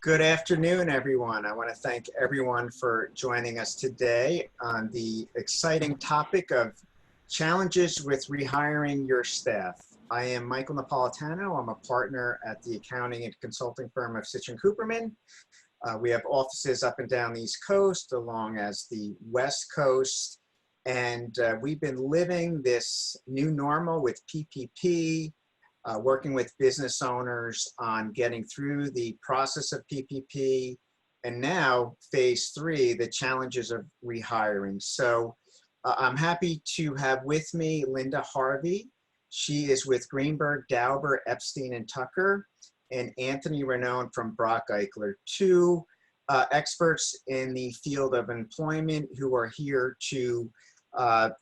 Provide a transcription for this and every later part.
Good afternoon, everyone. I want to thank everyone for joining us today on the exciting topic of challenges with rehiring your staff. I am Michael Napolitano. I'm a partner at the accounting and consulting firm of Sitch & Cooperman. We have offices up and down the East Coast, along as the West Coast. And we've been living this new normal with PPP, working with business owners on getting through the process of PPP, and now phase 3, the challenges of rehiring. So I'm happy to have with me Linda Harvey. She is with Greenberg, Dauber, Epstein, and Tucker, and Anthony Ranone from Brock Eichler, two experts in the field of employment who are here to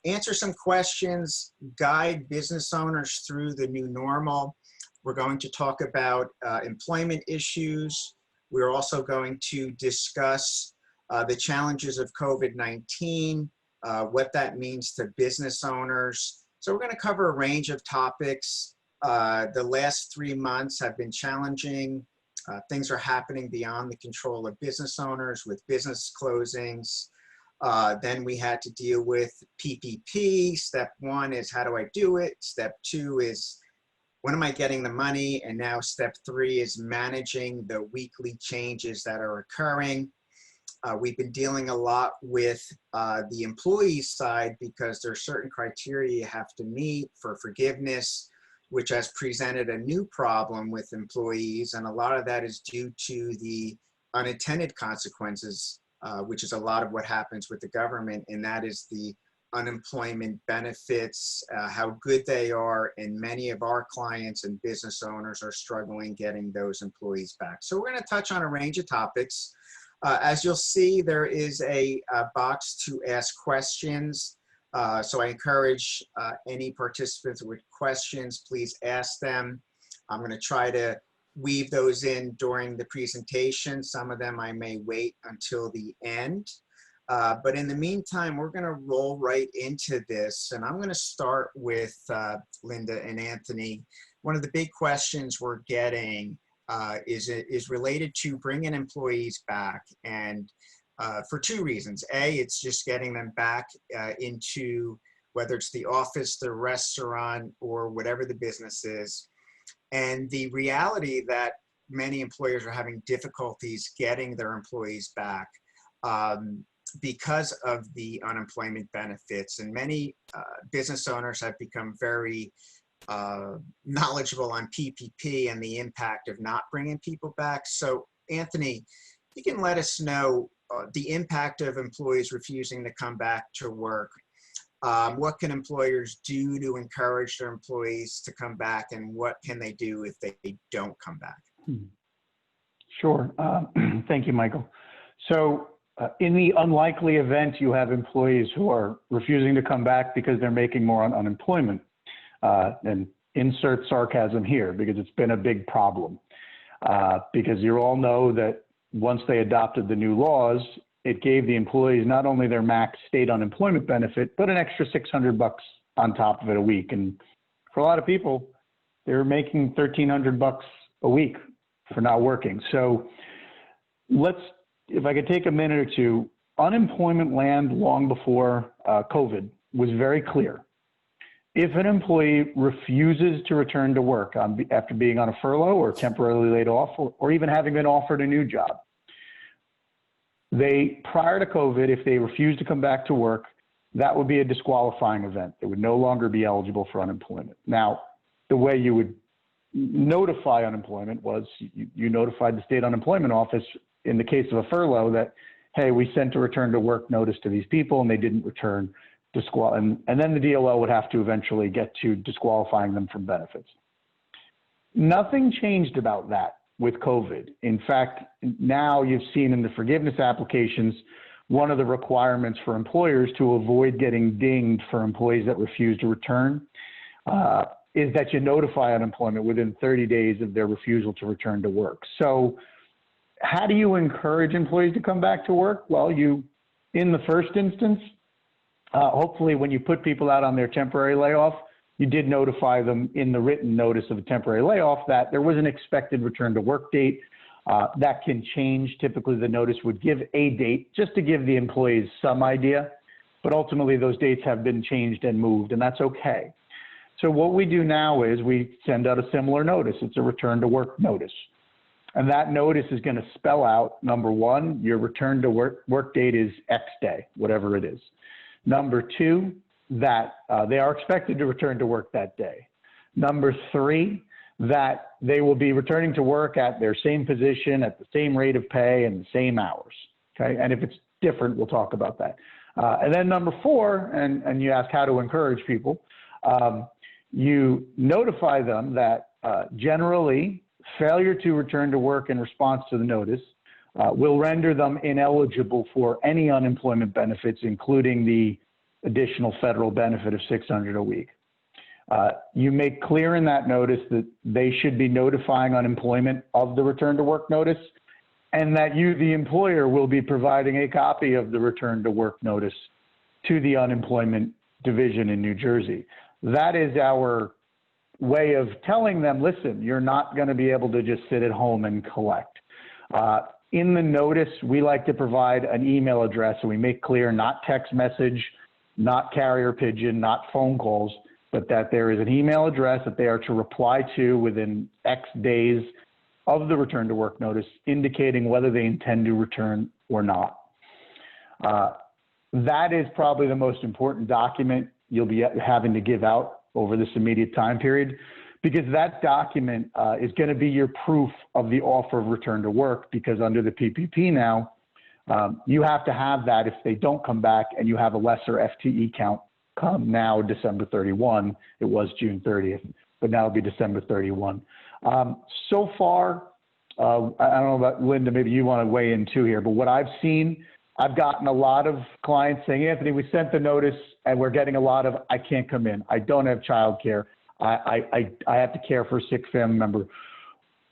answer some questions, guide business owners through the new normal. We're going to talk about employment issues. We're also going to discuss the challenges of COVID-19, what that means to business owners. So we're going to cover a range of topics. The last 3 months have been challenging. Things are happening beyond the control of business owners with business closings. Then we had to deal with PPP. Step 1 is how do I do it? Step 2 is when am I getting the money? And now step 3 is managing the weekly changes that are occurring. We've been dealing a lot with the employee side because there are certain criteria you have to meet for forgiveness, which has presented a new problem with employees. And a lot of that is due to the unintended consequences, which is a lot of what happens with the government, and that is the unemployment benefits, how good they are, and many of our clients and business owners are struggling getting those employees back. So we're going to touch on a range of topics. As you'll see, there is a box to ask questions. So I encourage any participants with questions, please ask them. I'm going to try to weave those in during the presentation. Some of them I may wait until the end. But in the meantime, we're going to roll right into this. And I'm going to start with Linda and Anthony. One of the big questions we're getting is related to bringing employees back. And for 2 reasons. A, it's just getting them back into whether it's the office, the restaurant, or whatever the business is. And the reality that many employers are having difficulties getting their employees back because of the unemployment benefits. And many business owners have become very knowledgeable on PPP and the impact of not bringing people back. So Anthony, you can let us know the impact of employees refusing to come back to work. What can employers do to encourage their employees to come back, and what can they do if they don't come back? Sure. Thank you, Michael. So in the unlikely event you have employees who are refusing to come back because they're making more on unemployment, and insert sarcasm here because it's been a big problem, because you all know that once they adopted the new laws, it gave the employees not only their max state unemployment benefit, but an extra $600 on top of it a week. And for a lot of people, they're making $1,300 a week for not working. So if I could take a minute or two, unemployment land long before COVID was very clear. If an employee refuses to return to work after being on a furlough or temporarily laid off, or even having been offered a new job, prior to COVID, if they refused to come back to work, that would be a disqualifying event. They would no longer be eligible for unemployment. Now, the way you would notify unemployment was you notified the state unemployment office in the case of a furlough that, hey, we sent a return to work notice to these people and they didn't return, and then the DLO would have to eventually get to disqualifying them from benefits. Nothing changed about that with COVID. In fact, now you've seen in the forgiveness applications, one of the requirements for employers to avoid getting dinged for employees that refuse to return is that you notify unemployment within 30 days of their refusal to return to work. So how do you encourage employees to come back to work? Well, in the first instance, hopefully when you put people out on their temporary layoff, you did notify them in the written notice of a temporary layoff that there was an expected return to work date. That can change. Typically, the notice would give a date just to give the employees some idea, but ultimately those dates have been changed and moved, and that's okay. So what we do now is we send out a similar notice. It's a return to work notice. And that notice is going to spell out, number one, your return to work date is X day, whatever it is. Number two, that they are expected to return to work that day. Number three, that they will be returning to work at their same position, at the same rate of pay, and the same hours. Okay, and if it's different, we'll talk about that. And then number four, and you ask how to encourage people, you notify them that generally failure to return to work in response to the notice will render them ineligible for any unemployment benefits, including the additional federal benefit of $600 a week. You make clear in that notice that they should be notifying unemployment of the return to work notice, and that you, the employer, will be providing a copy of the return to work notice to the unemployment division in New Jersey. That is our way of telling them, listen, you're not going to be able to just sit at home and collect. In the notice, we like to provide an email address, so we make clear not text message, not carrier pigeon, not phone calls, but that there is an email address that they are to reply to within X days of the return to work notice, indicating whether they intend to return or not. That is probably the most important document you'll be having to give out over this immediate time period, because that document is going to be your proof of the offer of return to work, because under the PPP now, you have to have that if they don't come back and you have a lesser FTE count come now December 31. It was June 30th, but now it'll be December 31. So far, I don't know about Linda, maybe you want to weigh in too here, but what I've seen, I've gotten a lot of clients saying, Anthony, we sent the notice and we're getting a lot of, I can't come in. I don't have childcare. I have to care for a sick family member.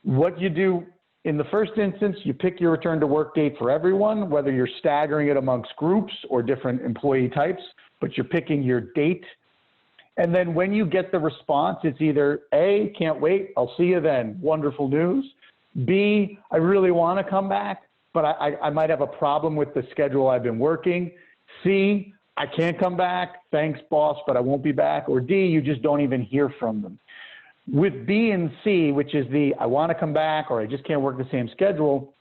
What you do in the first instance, you pick your return to work date for everyone, whether you're staggering it amongst groups or different employee types, but you're picking your date. And then when you get the response, it's either A, can't wait, I'll see you then, wonderful news. B, I really want to come back, but I might have a problem with the schedule I've been working. C, I can't come back, thanks boss, but I won't be back. Or D, you just don't even hear from them. With B and C, which is the I want to come back or I just can't work the same schedule,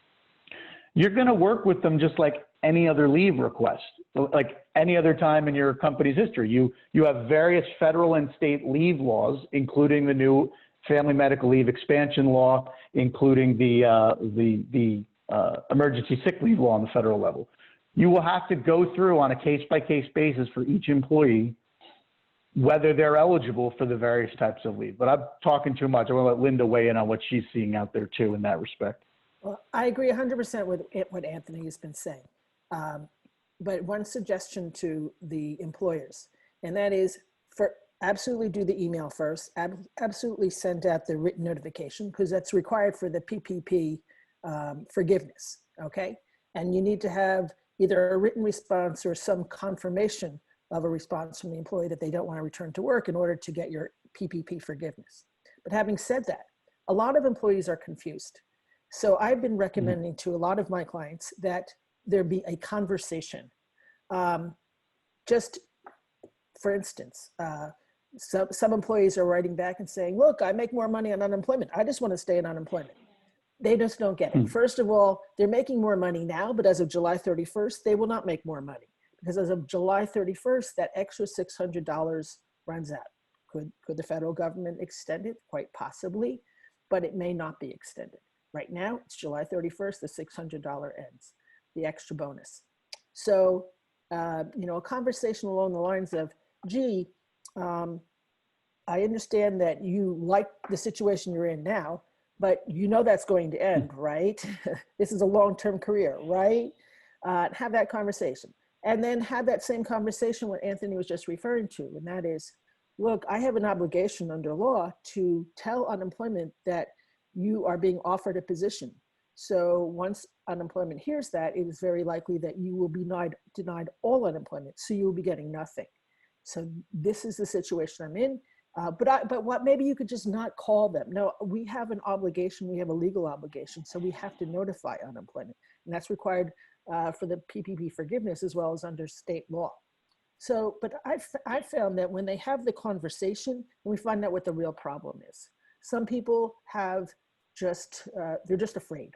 you're going to work with them just like any other leave request, like any other time in your company's history. You have various federal and state leave laws, including the new Family Medical Leave Expansion Law, including the emergency sick leave law on the federal level. You will have to go through on a case-by-case basis for each employee whether they're eligible for the various types of leave. But I'm talking too much. I want to let Linda weigh in on what she's seeing out there too in that respect. Well, I agree 100% with what Anthony has been saying. But one suggestion to the employers, and that is for absolutely do the email first, absolutely send out the written notification, because that's required for the PPP forgiveness, okay? And you need to have either a written response or some confirmation of a response from the employee that they don't want to return to work in order to get your PPP forgiveness. But having said that, a lot of employees are confused. So I've been recommending to a lot of my clients that there be a conversation. Just for instance, some employees are writing back and saying, look, I make more money on unemployment. I just want to stay in unemployment. They just don't get it. First of all, they're making more money now, but as of July 31st, they will not make more money. Because as of July 31st, that extra $600 runs out. Could the federal government extend it? Quite possibly, but it may not be extended. Right now, it's July 31st, the $600 ends, the extra bonus. So, a conversation along the lines of, gee, I understand that you like the situation you're in now, but you know that's going to end, right? This is a long-term career, right? Have that conversation. And then have that same conversation what Anthony was just referring to, and that is, look, I have an obligation under law to tell unemployment that you are being offered a position. So once unemployment hears that, it is very likely that you will be denied all unemployment, so you will be getting nothing. So this is the situation I'm in. But what, maybe you could just not call them. No, we have an obligation, we have a legal obligation, so we have to notify unemployment. And that's required for the PPP forgiveness as well as under state law. So, but I found that when they have the conversation, we find out what the real problem is. Some people have just, they're just afraid.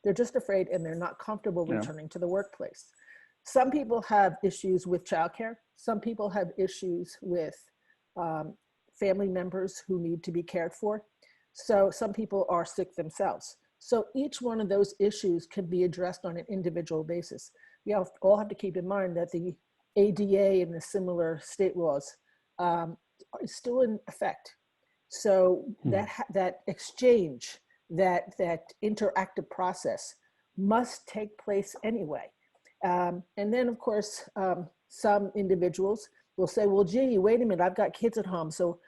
They're just afraid and they're not comfortable returning to the workplace. Some people have issues with childcare. Some people have issues with family members who need to be cared for. So some people are sick themselves. So each one of those issues can be addressed on an individual basis. We all have to keep in mind that the ADA and the similar state laws is still in effect. So that exchange, that interactive process must take place anyway. And then of course, some individuals will say, well, gee, wait a minute, I've got kids at home, so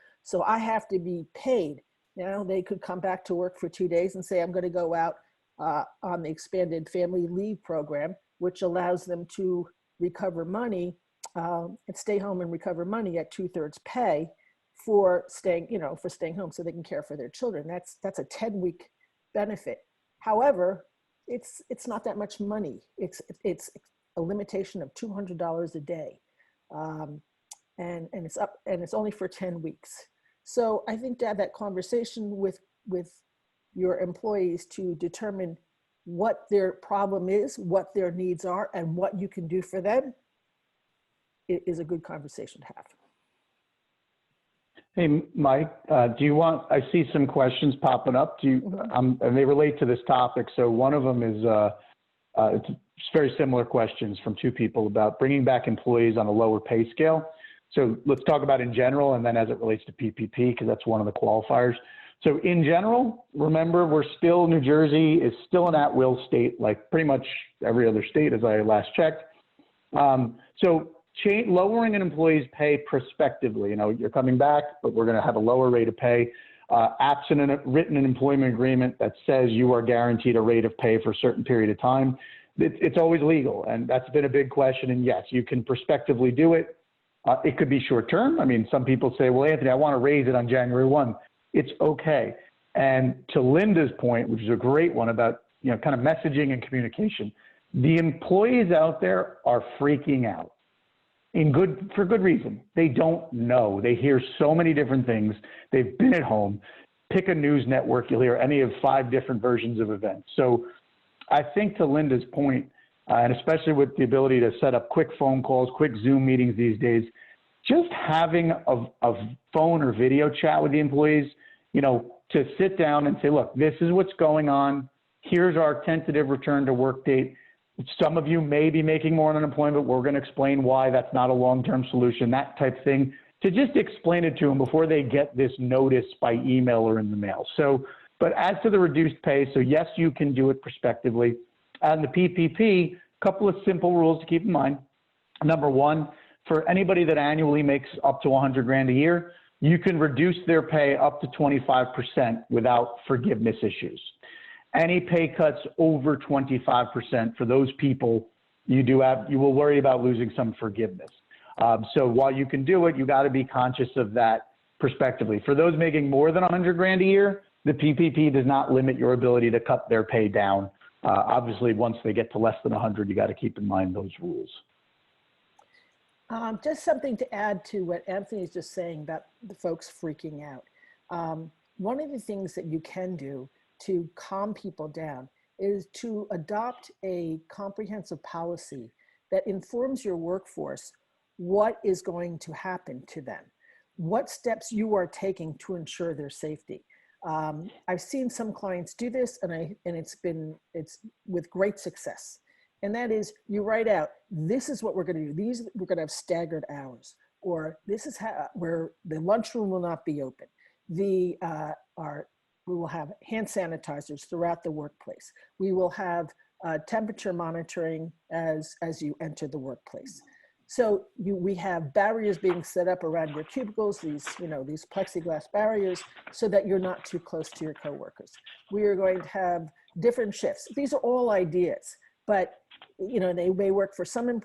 I have to be paid. Now they could come back to work for 2 days and say, I'm going to go out on the expanded family leave program, which allows them to recover money and stay home and recover money at 2/3 pay for staying, for staying home so they can care for their children. That's a 10-week benefit. However, it's not that much money. It's a limitation of $200 a day. And it's only for 10 weeks. So I think to have that conversation with your employees to determine what their problem is, what their needs are, and what you can do for them, it is a good conversation to have. Hey, Mike, do you want, I see some questions popping up. And they relate to this topic. So one of them is, it's very similar questions from two people about bringing back employees on a lower pay scale. So let's talk about in general, and then as it relates to PPP, because that's one of the qualifiers. So in general, remember, New Jersey is still an at-will state, like pretty much every other state as I last checked. So lowering an employee's pay prospectively, you're coming back, but we're going to have a lower rate of pay. Absent a written employment agreement that says you are guaranteed a rate of pay for a certain period of time, it's always legal. And that's been a big question. And yes, you can prospectively do it. It could be short term. I mean, some people say, well, Anthony, I want to raise it on January 1. It's okay. And to Linda's point, which is a great one about, kind of messaging and communication, the employees out there are freaking out for good reason. They don't know. They hear so many different things. They've been at home. Pick a news network, you'll hear any of 5 different versions of events. So I think to Linda's point, and especially with the ability to set up quick phone calls, quick Zoom meetings these days, just having a phone or video chat with the employees, to sit down and say, look, this is what's going on. Here's our tentative return to work date. Some of you may be making more on unemployment. We're going to explain why that's not a long-term solution, that type of thing, to just explain it to them before they get this notice by email or in the mail. So, but as to the reduced pay, so yes, you can do it prospectively. And the PPP, a couple of simple rules to keep in mind. Number one, for anybody that annually makes up to 100 grand a year, you can reduce their pay up to 25% without forgiveness issues. Any pay cuts over 25% for those people, you will worry about losing some forgiveness. So while you can do it, you got to be conscious of that prospectively. For those making more than 100 grand a year, the PPP does not limit your ability to cut their pay down. Obviously, once they get to less than 100, you got to keep in mind those rules. Just something to add to what Anthony is just saying about the folks freaking out. One of the things that you can do to calm people down is to adopt a comprehensive policy that informs your workforce what is going to happen to them, what steps you are taking to ensure their safety. I've seen some clients do this, and it's with great success. And that is, you write out, this is what we're going to do. We're going to have staggered hours, or this is where the lunchroom will not be open. We will have hand sanitizers throughout the workplace. We will have temperature monitoring as you enter the workplace. So we have barriers being set up around your cubicles, these plexiglass barriers, so that you're not too close to your coworkers. We are going to have different shifts. These are all ideas, but they may work for some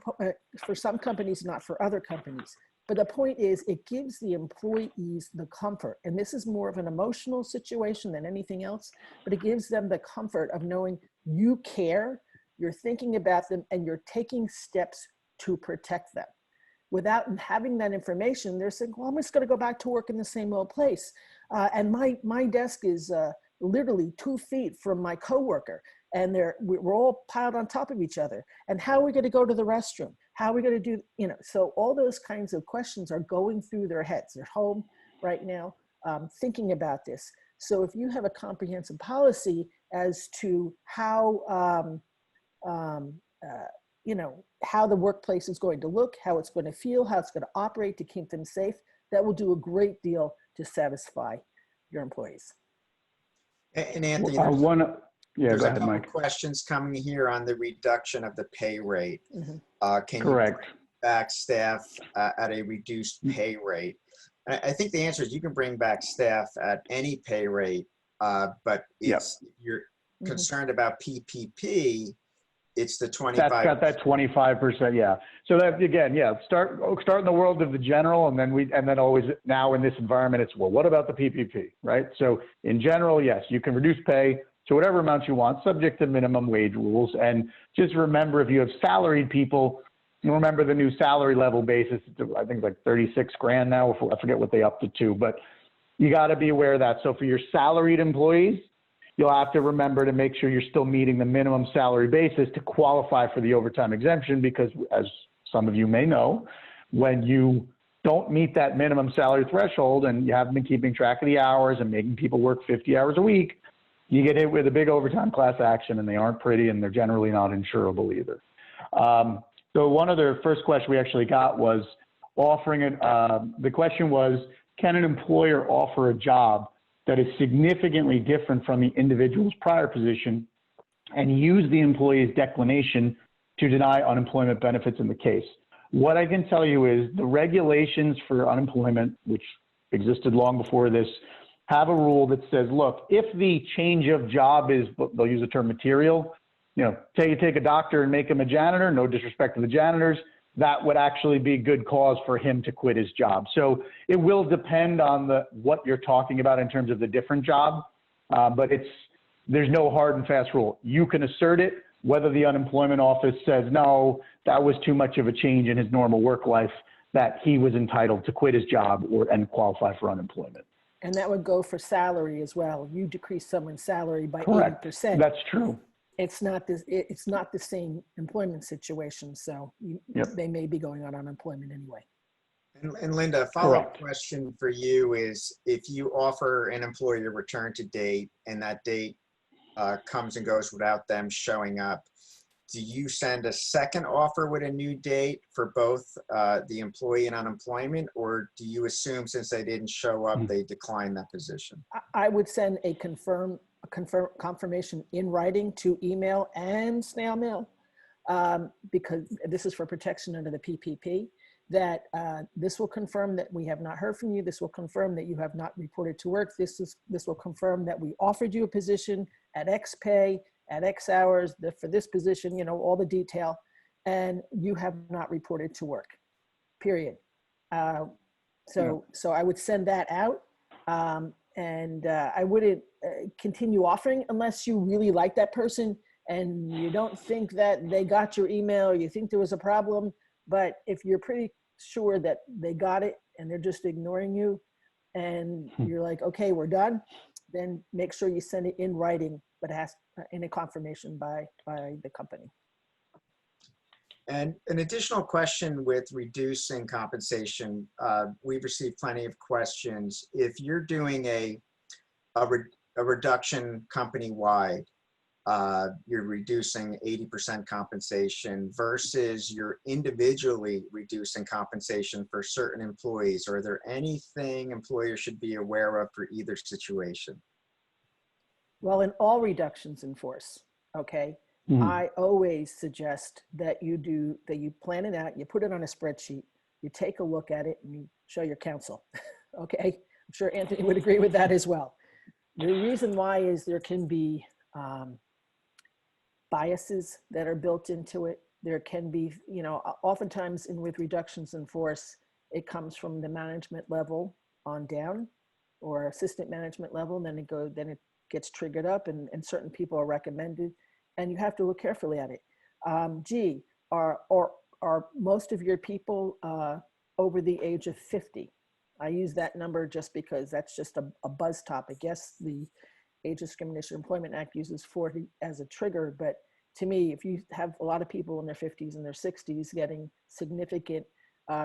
companies, not for other companies. But the point is, it gives the employees the comfort, and this is more of an emotional situation than anything else, but it gives them the comfort of knowing you care, you're thinking about them, and you're taking steps to protect them. Without having that information, they're saying, well, I'm just gonna go back to work in the same old place. And my desk is literally 2 feet from my coworker, and we're all piled on top of each other. And how are we gonna go to the restroom? How are we gonna do, so all those kinds of questions are going through their heads. They're home right now thinking about this. So if you have a comprehensive policy as to how, how the workplace is going to look, how it's going to feel, how it's going to operate to keep them safe, that will do a great deal to satisfy your employees. And Anthony, Go there's a ahead, couple Mike. questions coming here on the reduction of the pay rate. Can Correct. you bring back staff at a reduced pay rate? I think the answer is you can bring back staff at any pay rate, but it's you're concerned about PPP. It's the 25. That's got that 25%. Yeah. So that again, start in the world of the general, and then always now in this environment, it's, well, what about the PPP, right? So in general, yes, you can reduce pay to whatever amount you want, subject to minimum wage rules. And just remember, if you have salaried people, you remember the new salary level basis. I think it's like 36 grand now. I forget what they upped it to, but you got to be aware of that. So for your salaried employees, you'll have to remember to make sure you're still meeting the minimum salary basis to qualify for the overtime exemption, because as some of you may know, when you don't meet that minimum salary threshold and you haven't been keeping track of the hours and making people work 50 hours a week, you get hit with a big overtime class action, and they aren't pretty, and they're generally not insurable either. So one of the first question we actually got was offering it. The question was, can an employer offer a job that is significantly different from the individual's prior position and use the employee's declination to deny unemployment benefits in the case? What I can tell you is the regulations for unemployment, which existed long before this, have a rule that says, look, if the change of job is, they'll use the term material, take a doctor and make him a janitor, no disrespect to the janitors, that would actually be good cause for him to quit his job. So it will depend on what you're talking about in terms of the different job, but there's no hard and fast rule. You can assert it, whether the unemployment office says, no, that was too much of a change in his normal work life, that he was entitled to quit his job and qualify for unemployment. And that would go for salary as well. You decrease someone's salary by Correct. 80%. That's true. It's not the same employment situation. So they may be going on unemployment anyway. And Linda, a follow-up question for you is, if you offer an employee a return to date and that date comes and goes without them showing up, do you send a second offer with a new date for both the employee and unemployment, or do you assume since they didn't show up, they decline that position? I would send a confirmation in writing to email and snail mail, because this is for protection under the PPP, that this will confirm that we have not heard from you. This will confirm that you have not reported to work. This will confirm that we offered you a position at X pay, at X hours, for this position, all the detail, and you have not reported to work, period. So I would send that out, and I wouldn't continue offering unless you really like that person and you don't think that they got your email, or you think there was a problem. But if you're pretty sure that they got it and they're just ignoring you, and you're like, okay, we're done, then make sure you send it in writing, but it has in a confirmation by the company. And an additional question with reducing compensation, we've received plenty of questions. If you're doing a reduction company-wide, you're reducing 80% compensation versus you're individually reducing compensation for certain employees. Are there anything employers should be aware of for either situation? Well, in all reductions in force, okay, I always suggest that you plan it out, you put it on a spreadsheet, you take a look at it, and you show your counsel. Okay, I'm sure Anthony would agree with that as well. The reason why is there can be biases that are built into it. There can be, oftentimes with reductions in force, It comes from the management level on down, or assistant management level, and then it gets triggered up, and certain people are recommended, and you have to look carefully at it. Gee, are most of your people over the age of 50? I use that number just because that's just a buzz topic. Yes, the Age Discrimination Employment Act uses 40 as a trigger, but to me, if you have a lot of people in their 50s and their 60s getting significant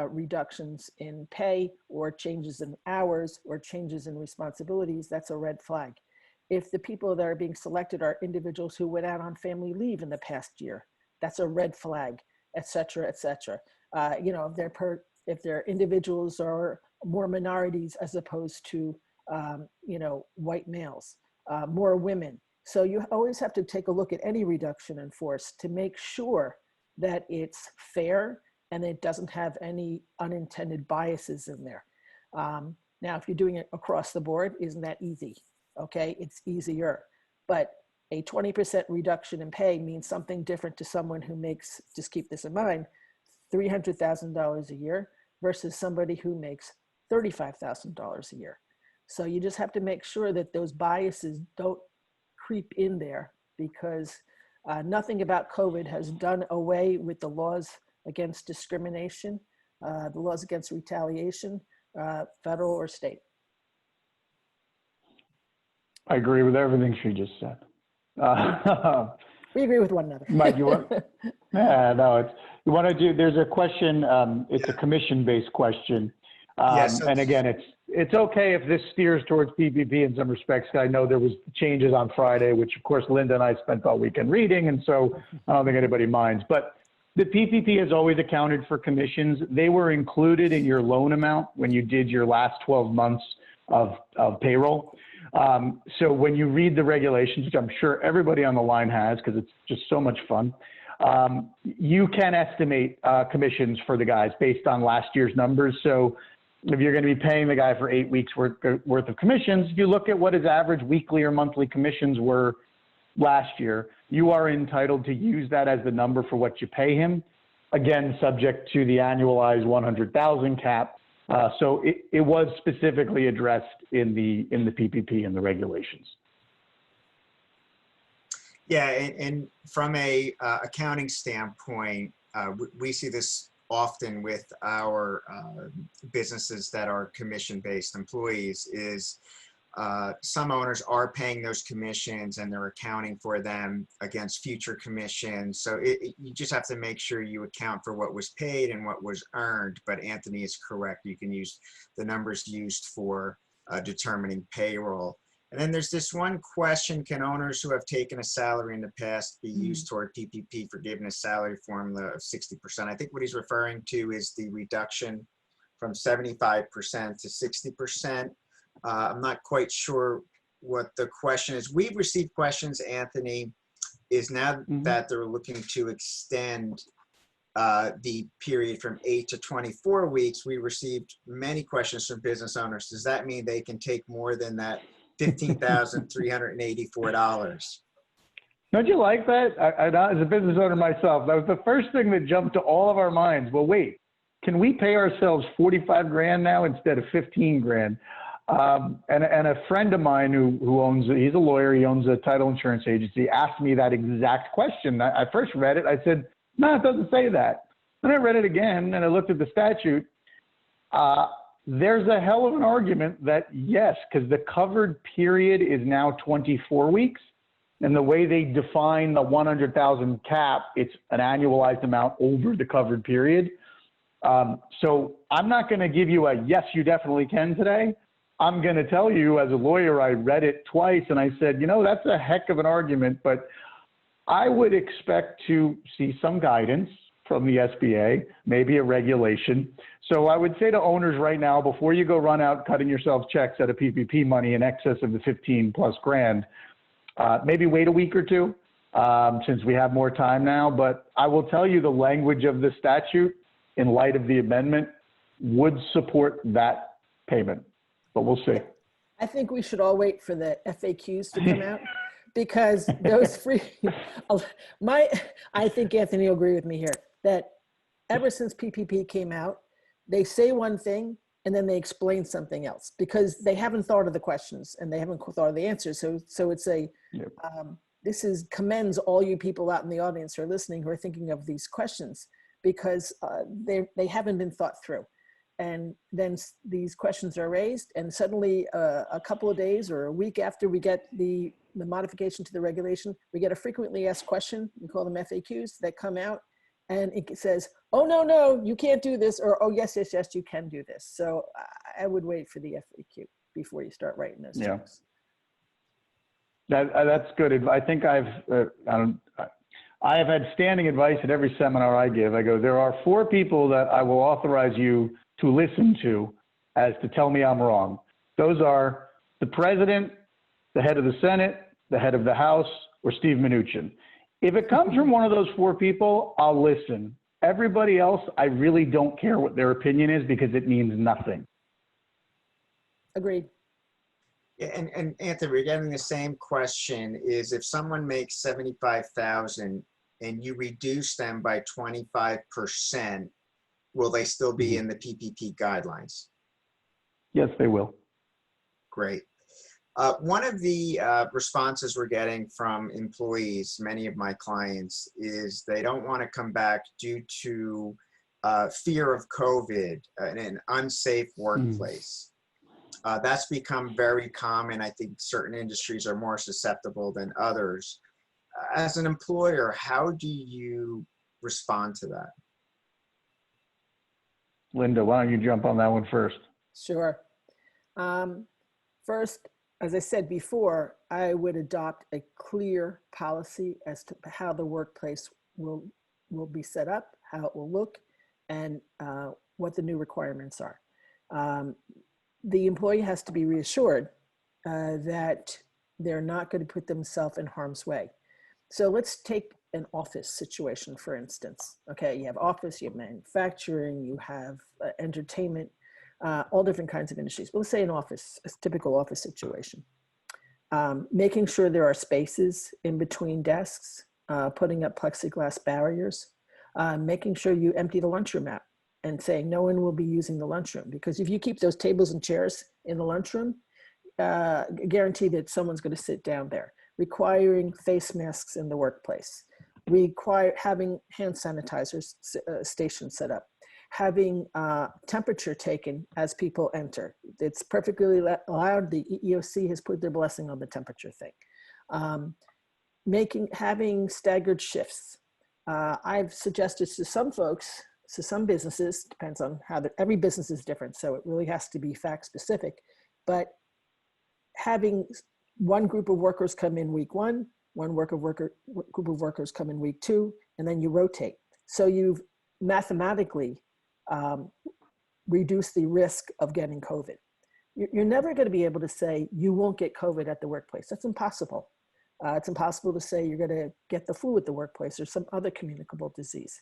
reductions in pay, or changes in hours, or changes in responsibilities, that's a red flag. If the people that are being selected are individuals who went out on family leave in the past year, that's a red flag, et cetera, et cetera. You know, if they're individuals or more minorities as opposed to, you know, white males, more women. So you always have to take a look at any reduction in force to make sure that it's fair and it doesn't have any unintended biases in there. Now, if you're doing it across the board, isn't that easy? Okay, it's easier. But a 20% reduction in pay means something different to someone who makes, just keep this in mind, $300,000 a year versus somebody who makes $35,000 a year. So you just have to make sure that those biases don't creep in there, because nothing about COVID has done away with the laws against discrimination, the laws against retaliation, federal or state. I agree with everything she just said. We agree with one another. Mike, you want? Yeah, no, you want to do, there's a question, it's a commission-based question. Yes. And again, it's okay if this steers towards PPP in some respects. I know there was changes on Friday, which of course Linda and I spent all weekend reading, and so I don't think anybody minds. But the PPP has always accounted for commissions. They were included in your loan amount when you did your last 12 months of payroll. So when you read the regulations, which I'm sure everybody on the line has because it's just so much fun, you can estimate commissions for the guys based on last year's numbers. So if you're going to be paying the guy for 8 weeks worth of commissions, if you look at what his average weekly or monthly commissions were last year, you are entitled to use that as the number for what you pay him. Again, subject to the annualized 100,000 cap. So it was specifically addressed in the PPP and the regulations. Yeah, and from a accounting standpoint, we see this often with our businesses that are commission-based employees, is some owners are paying those commissions and they're accounting for them against future commissions. So you just have to make sure you account for what was paid and what was earned. But Anthony is correct. You can use the numbers used for determining payroll. And then there's this one question: can owners who have taken a salary in the past be used toward PPP forgiveness salary formula of 60%? I think what he's referring to is the reduction from 75% to 60%. I'm not quite sure what the question is. We've received questions, Anthony, is now that they're looking to extend the period from 8 to 24 weeks, we received many questions from business owners. Does that mean they can take more than that $15,384? Don't you like that? As a business owner myself, that was the first thing that jumped to all of our minds. Well, wait, can we pay ourselves 45 grand now instead of 15 grand? And a friend of mine who owns, he's a lawyer, he owns a title insurance agency, asked me that exact question. I first read it, I said, no, it doesn't say that. Then I read it again and I looked at the statute. There's a hell of an argument that yes, because the covered period is now 24 weeks. And the way they define the 100,000 cap, it's an annualized amount over the covered period. So I'm not going to give you a yes, you definitely can today. I'm going to tell you, as a lawyer, I read it twice and I said, you know, that's a heck of an argument, but I would expect to see some guidance from the SBA, maybe a regulation. So I would say to owners right now, before you go run out cutting yourself checks out of PPP money in excess of the 15 plus grand, maybe wait a week or two since we have more time now. But I will tell you the language of the statute in light of the amendment would support that payment. But we'll see. I think we should all wait for the FAQs to come out, because those free, I think Anthony will agree with me here, that ever since PPP came out, they say one thing and then they explain something else because they haven't thought of the questions and they haven't thought of the answers. So it's a, Yep. this is commends all you people out in the audience who are listening, who are thinking of these questions because they haven't been thought through. And then these questions are raised and suddenly a couple of days or a week after we get the modification to the regulation, we get a frequently asked question, we call them FAQs, that come out and it says, oh, no, you can't do this, or, oh, yes, you can do this. So I would wait for the FAQ before you start writing those checks. That's good. I think I have had standing advice at every seminar I give. I go, there are 4 people that I will authorize you to listen to as to tell me I'm wrong. Those are the president, the head of the Senate, the head of the House, or Steve Mnuchin. If it comes from one of those 4 people, I'll listen. Everybody else, I really don't care what their opinion is because it means nothing. Agreed. Yeah, and Anthony, we're getting the same question is if someone makes 75,000 and you reduce them by 25%, will they still be in the PPP guidelines? Yes, they will. Great. One of the responses we're getting from employees, many of my clients, is they don't want to come back due to fear of COVID and an unsafe workplace. That's become very common. I think certain industries are more susceptible than others. As an employer, how do you respond to that? Linda, why don't you jump on that one first? Sure. First, as I said before, I would adopt a clear policy as to how the workplace will be set up, how it will look, and what the new requirements are. The employee has to be reassured that they're not going to put themselves in harm's way. So let's take an office situation, for instance. Okay, you have office, you have manufacturing, you have entertainment, all different kinds of industries. But let's say an office, a typical office situation. Making sure there are spaces in between desks, putting up plexiglass barriers, making sure you empty the lunchroom out and saying no one will be using the lunchroom. Because if you keep those tables and chairs in the lunchroom, guarantee that someone's going to sit down there. Requiring face masks in the workplace. Having hand sanitizers stations set up. Having temperature taken as people enter. It's perfectly allowed. The EEOC has put their blessing on the temperature thing. Having staggered shifts. I've suggested to some folks, to some businesses, depends on how every business is different, so it really has to be fact specific, but having one group of workers come in week 1, one group of workers come in week 2, and then you rotate. So you've mathematically reduced the risk of getting COVID. You're never going to be able to say you won't get COVID at the workplace. That's impossible. It's impossible to say you're going to get the flu at the workplace or some other communicable disease.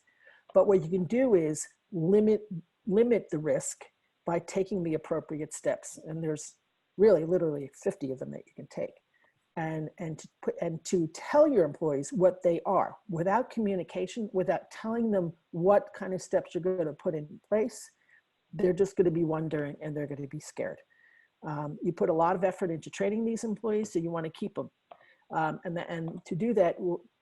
But what you can do is limit the risk by taking the appropriate steps. And there's really literally 50 of them that you can take. And to tell your employees what they are without communication, without telling them what kind of steps you're going to put in place, they're just going to be wondering and they're going to be scared. You put a lot of effort into training these employees, so you want to keep them. And to do that,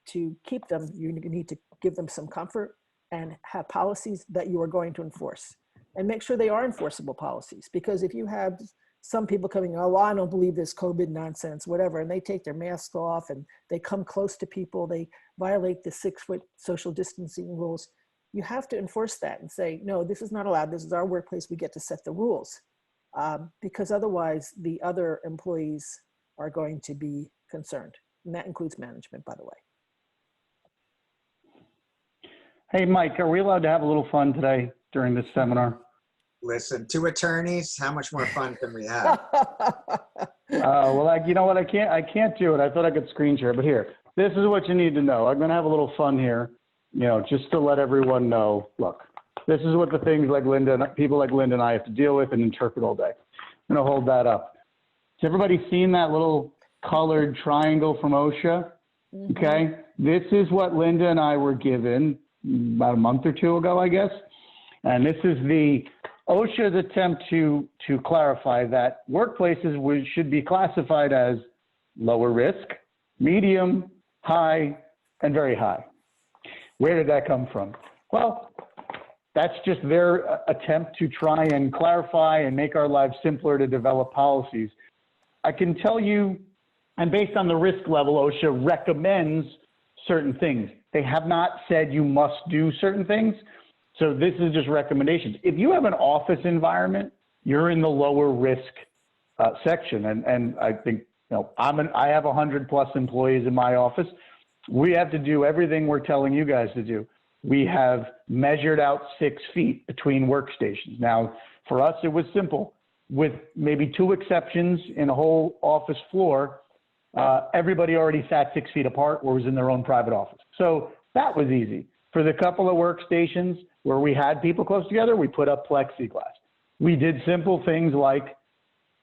to keep them, you need to give them some comfort and have policies that you are going to enforce. And make sure they are enforceable policies, because if you have some people coming, oh, well, I don't believe this COVID nonsense, whatever, and they take their masks off and they come close to people, they violate the 6-foot social distancing rules, you have to enforce that and say, no, this is not allowed. This is our workplace. We get to set the rules. Because otherwise the other employees are going to be concerned. And that includes management, by the way. Hey, Mike, are we allowed to have a little fun today during this seminar? Listen, 2 attorneys, how much more fun can we have? Well, you know what? I can't do it. I thought I could screen share, but here, this is what you need to know. I'm going to have a little fun here, just to let everyone know. Look, this is what the things like people like Linda and I have to deal with and interpret all day. I'm going to hold that up. Has everybody seen that little colored triangle from Osha? Mm-hmm. Okay. This is what Linda and I were given about a month or 2 ago, I guess. And this is the OSHA's attempt to clarify that workplaces should be classified as lower risk, medium, high, and very high. Where did that come from? Well, that's just their attempt to try and clarify and make our lives simpler to develop policies. I can tell you, and based on the risk level, OSHA recommends certain things. They have not said you must do certain things. So this is just recommendations. If you have an office environment, you're in the lower risk section. And I think, I have 100+ employees in my office. We have to do everything we're telling you guys to do. We have measured out 6 feet between workstations. Now, for us, it was simple. With maybe 2 exceptions in a whole office floor, everybody already sat 6 feet apart or was in their own private office. So that was easy. For the couple of workstations where we had people close together, we put up plexiglass. We did simple things like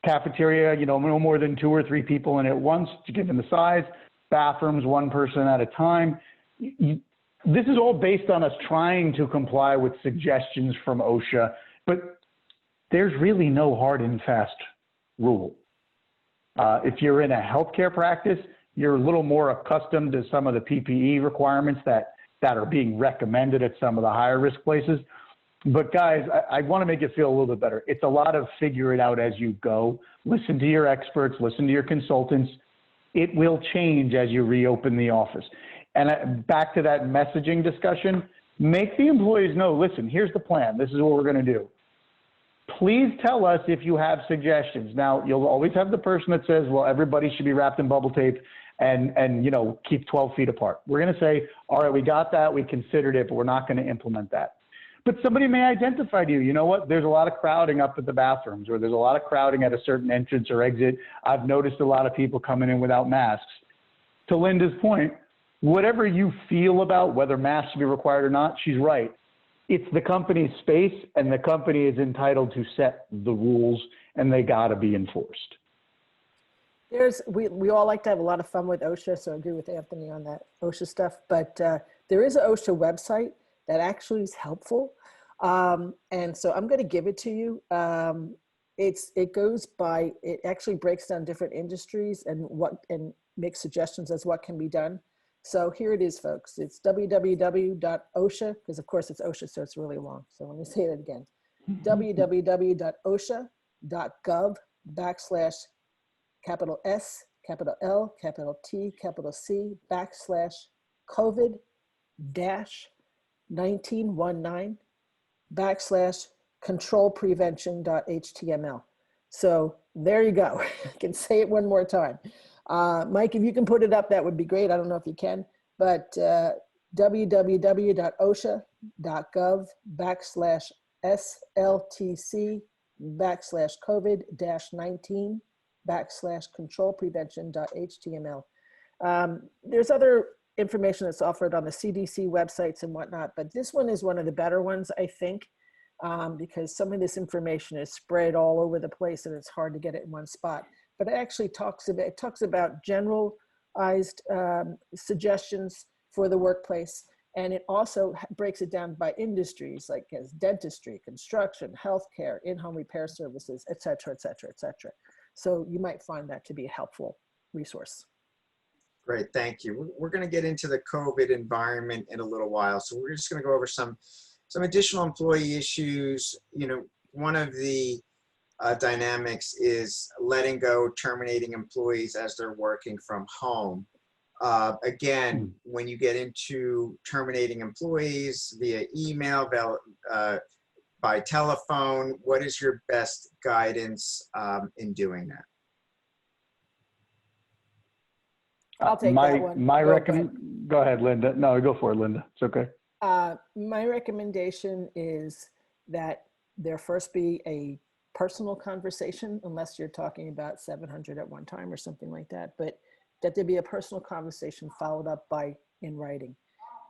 cafeteria, no more than 2 or 3 people in it at once, given the size, bathrooms, 1 person at a time. This is all based on us trying to comply with suggestions from OSHA, but there's really no hard and fast rule. If you're in a healthcare practice, you're a little more accustomed to some of the PPE requirements that are being recommended at some of the higher risk places. But guys, I want to make it feel a little bit better. It's a lot of figure it out as you go. Listen to your experts, listen to your consultants. It will change as you reopen the office. And back to that messaging discussion, make the employees know, listen, here's the plan. This is what we're going to do. Please tell us if you have suggestions. Now, you'll always have the person that says, well, everybody should be wrapped in bubble tape and keep 12 feet apart. We're going to say, all right, we got that. We considered it, but we're not going to implement that. But somebody may identify to you, you know what, there's a lot of crowding up at the bathrooms, or there's a lot of crowding at a certain entrance or exit. I've noticed a lot of people coming in without masks. To Linda's point, whatever you feel about whether masks should be required or not, she's right. It's the company's space, and the company is entitled to set the rules, and they got to be enforced. We all like to have a lot of fun with OSHA, so I agree with Anthony on that OSHA stuff, but there is an OSHA website that actually is helpful. And so I'm going to give it to you. It actually breaks down different industries and makes suggestions as what can be done. So here it is, folks. It's www.osha, because of course it's OSHA, so it's really long. So let me say that again. www.osha.gov/S, L, T, C, /COVID-1919 /controlprevention.html. So there you go. I can say it one more time. Mike, if you can put it up, that would be great. I don't know if you can, but www.osha.gov/SLTC /COVID-19 /controlprevention.html. There's other information that's offered on the CDC websites and whatnot, but this one is one of the better ones, I think, because some of this information is spread all over the place and it's hard to get it in one spot. But it actually talks about generalized suggestions for the workplace, and it also breaks it down by industries, like as dentistry, construction, healthcare, in-home repair services, et cetera, et cetera, et cetera. So you might find that to be a helpful resource. Great, thank you. We're going to get into the COVID environment in a little while, so we're just going to go over some additional employee issues. One of the dynamics is letting go, terminating employees as they're working from home. Again, when you get into terminating employees via email, by telephone, what is your best guidance in doing that? I'll take that one. Go ahead, Linda. No, go for it, Linda. It's okay. My recommendation is that there first be a personal conversation, unless you're talking about 700 at one time or something like that, but that there be a personal conversation followed up by in writing.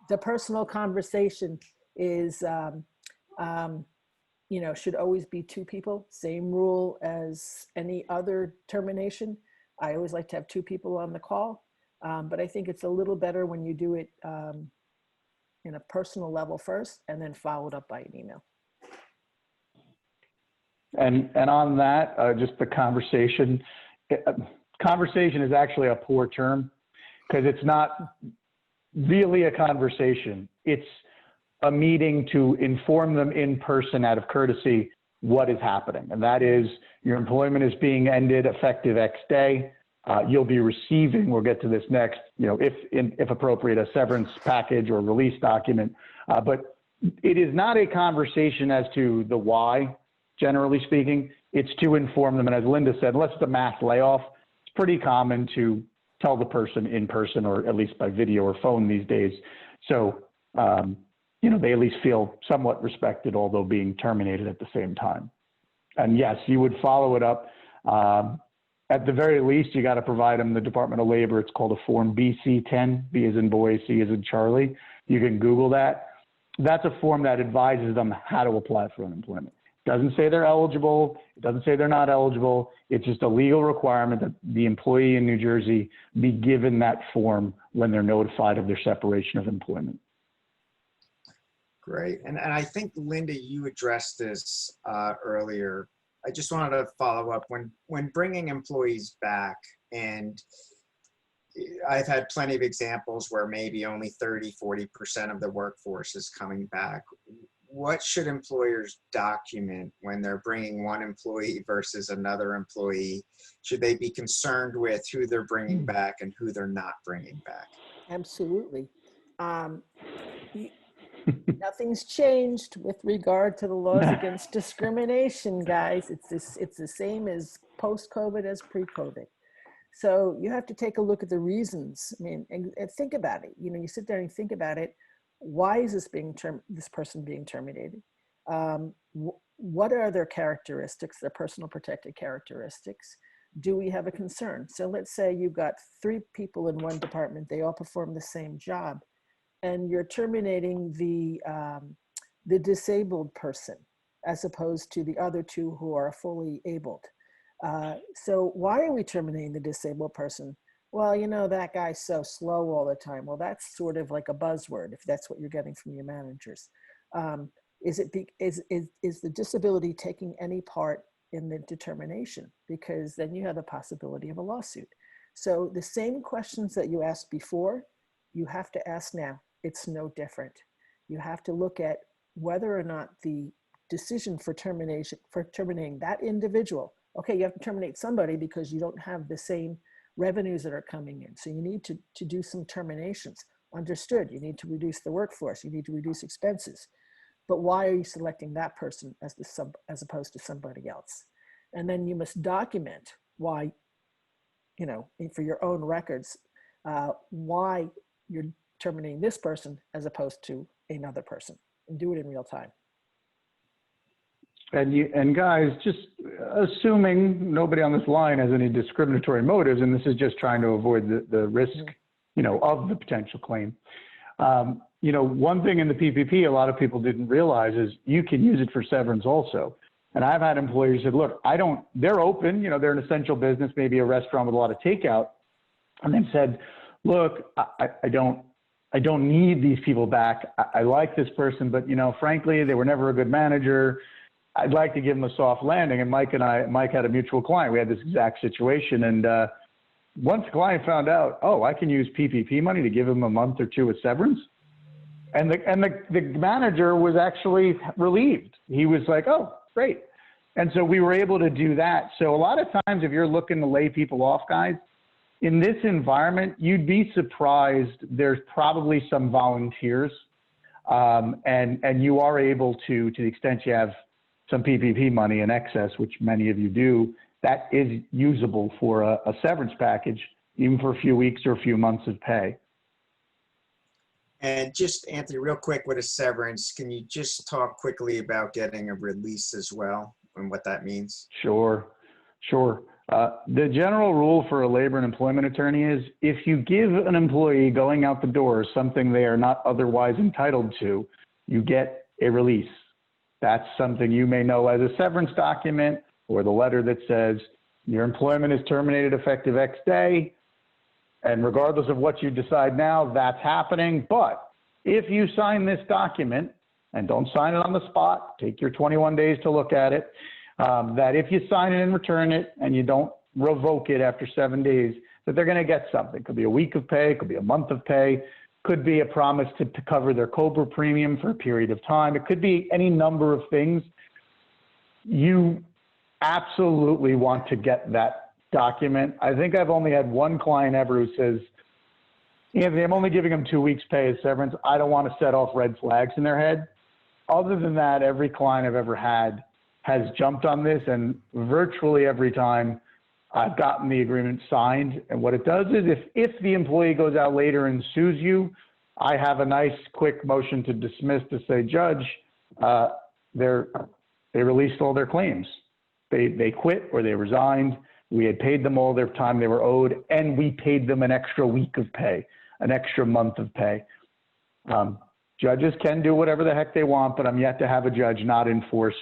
The personal conversation is, should always be 2 people, same rule as any other termination. I always like to have 2 people on the call. But I think it's a little better when you do it in a personal level first and then followed up by an email. And on that, just the conversation. Conversation is actually a poor term because it's not really a conversation. It's a meeting to inform them in person out of courtesy what is happening. And that is your employment is being ended effective X day. You'll be receiving, we'll get to this next, if appropriate, a severance package or release document. But it is not a conversation as to the why, generally speaking. It's to inform them. And as Linda said, unless it's a mass layoff, it's pretty common to tell the person in person or at least by video or phone these days. So, they at least feel somewhat respected, although being terminated at the same time. And yes, you would follow it up. At the very least, you got to provide them the Department of Labor. It's called a Form BC-10, B as in boy, C as in Charlie. You can Google that. That's a form that advises them how to apply for unemployment. It doesn't say they're eligible. It doesn't say they're not eligible. It's just a legal requirement that the employee in New Jersey be given that form when they're notified of their separation of employment. Great. And I think, Linda, you addressed this earlier. I just wanted to follow up when bringing employees back, and I've had plenty of examples where maybe only 30–40% of the workforce is coming back. What should employers document when they're bringing one employee versus another employee? Should they be concerned with who they're bringing back and who they're not bringing back? Absolutely. Nothing's changed with regard to the laws against discrimination, guys. It's the same as post-COVID as pre-COVID. So you have to take a look at the reasons. I mean, and think about it. You sit there and think about it. Why is this person being terminated? What are their characteristics, their personal protected characteristics? Do we have a concern? So let's say you've got 3 people in one department. They all perform the same job, and you're terminating the disabled person as opposed to the other 2 who are fully abled. So why are we terminating the disabled person? Well, that guy's so slow all the time. Well, that's sort of like a buzzword if that's what you're getting from your managers. Is the disability taking any part in the determination? Because then you have the possibility of a lawsuit. So the same questions that you asked before, you have to ask now. It's no different. You have to look at whether or not the decision for terminating that individual. Okay, you have to terminate somebody because you don't have the same revenues that are coming in. So you need to do some terminations. Understood, you need to reduce the workforce, you need to reduce expenses. But why are you selecting that person as opposed to somebody else? And then you must document why, for your own records, why you're terminating this person as opposed to another person, and do it in real time. And guys, just assuming nobody on this line has any discriminatory motives, and this is just trying to avoid the risk, of the potential claim. One thing in the PPP, a lot of people didn't realize is you can use it for severance also. And I've had employees say, look, they're open, they're an essential business, maybe a restaurant with a lot of takeout. And they've said, look, I don't need these people back. I like this person, but frankly, they were never a good manager. I'd like to give them a soft landing. And Mike had a mutual client. We had this exact situation. And once the client found out, I can use PPP money to give him a month or 2 of severance. And the manager was actually relieved. He was like, oh, great. And so we were able to do that. So a lot of times if you're looking to lay people off, guys, in this environment, you'd be surprised. There's probably some volunteers, and you are able to the extent you have some PPP money in excess, which many of you do, that is usable for a severance package, even for a few weeks or a few months of pay. And just, Anthony, real quick with a severance, can you just talk quickly about getting a release as well and what that means? Sure. The general rule for a labor and employment attorney is if you give an employee going out the door something they are not otherwise entitled to, you get a release. That's something you may know as a severance document or the letter that says your employment is terminated effective X day. And regardless of what you decide now, that's happening. But if you sign this document, and don't sign it on the spot, take your 21 days to look at it, that if you sign it and return it and you don't revoke it after 7 days, that they're going to get something. Could be a week of pay, could be a month of pay, could be a promise to cover their COBRA premium for a period of time. It could be any number of things. You absolutely want to get that document. I think I've only had one client ever who says, Anthony, I'm only giving them 2 weeks pay as severance. I don't want to set off red flags in their head. Other than that, every client I've ever had has jumped on this, and virtually every time I've gotten the agreement signed. And what it does is if the employee goes out later and sues you, I have a nice quick motion to dismiss to say, Judge, they released all their claims. They quit or they resigned. We had paid them all their time they were owed, and we paid them an extra week of pay, an extra month of pay. Judges can do whatever the heck they want, but I'm yet to have a judge not enforce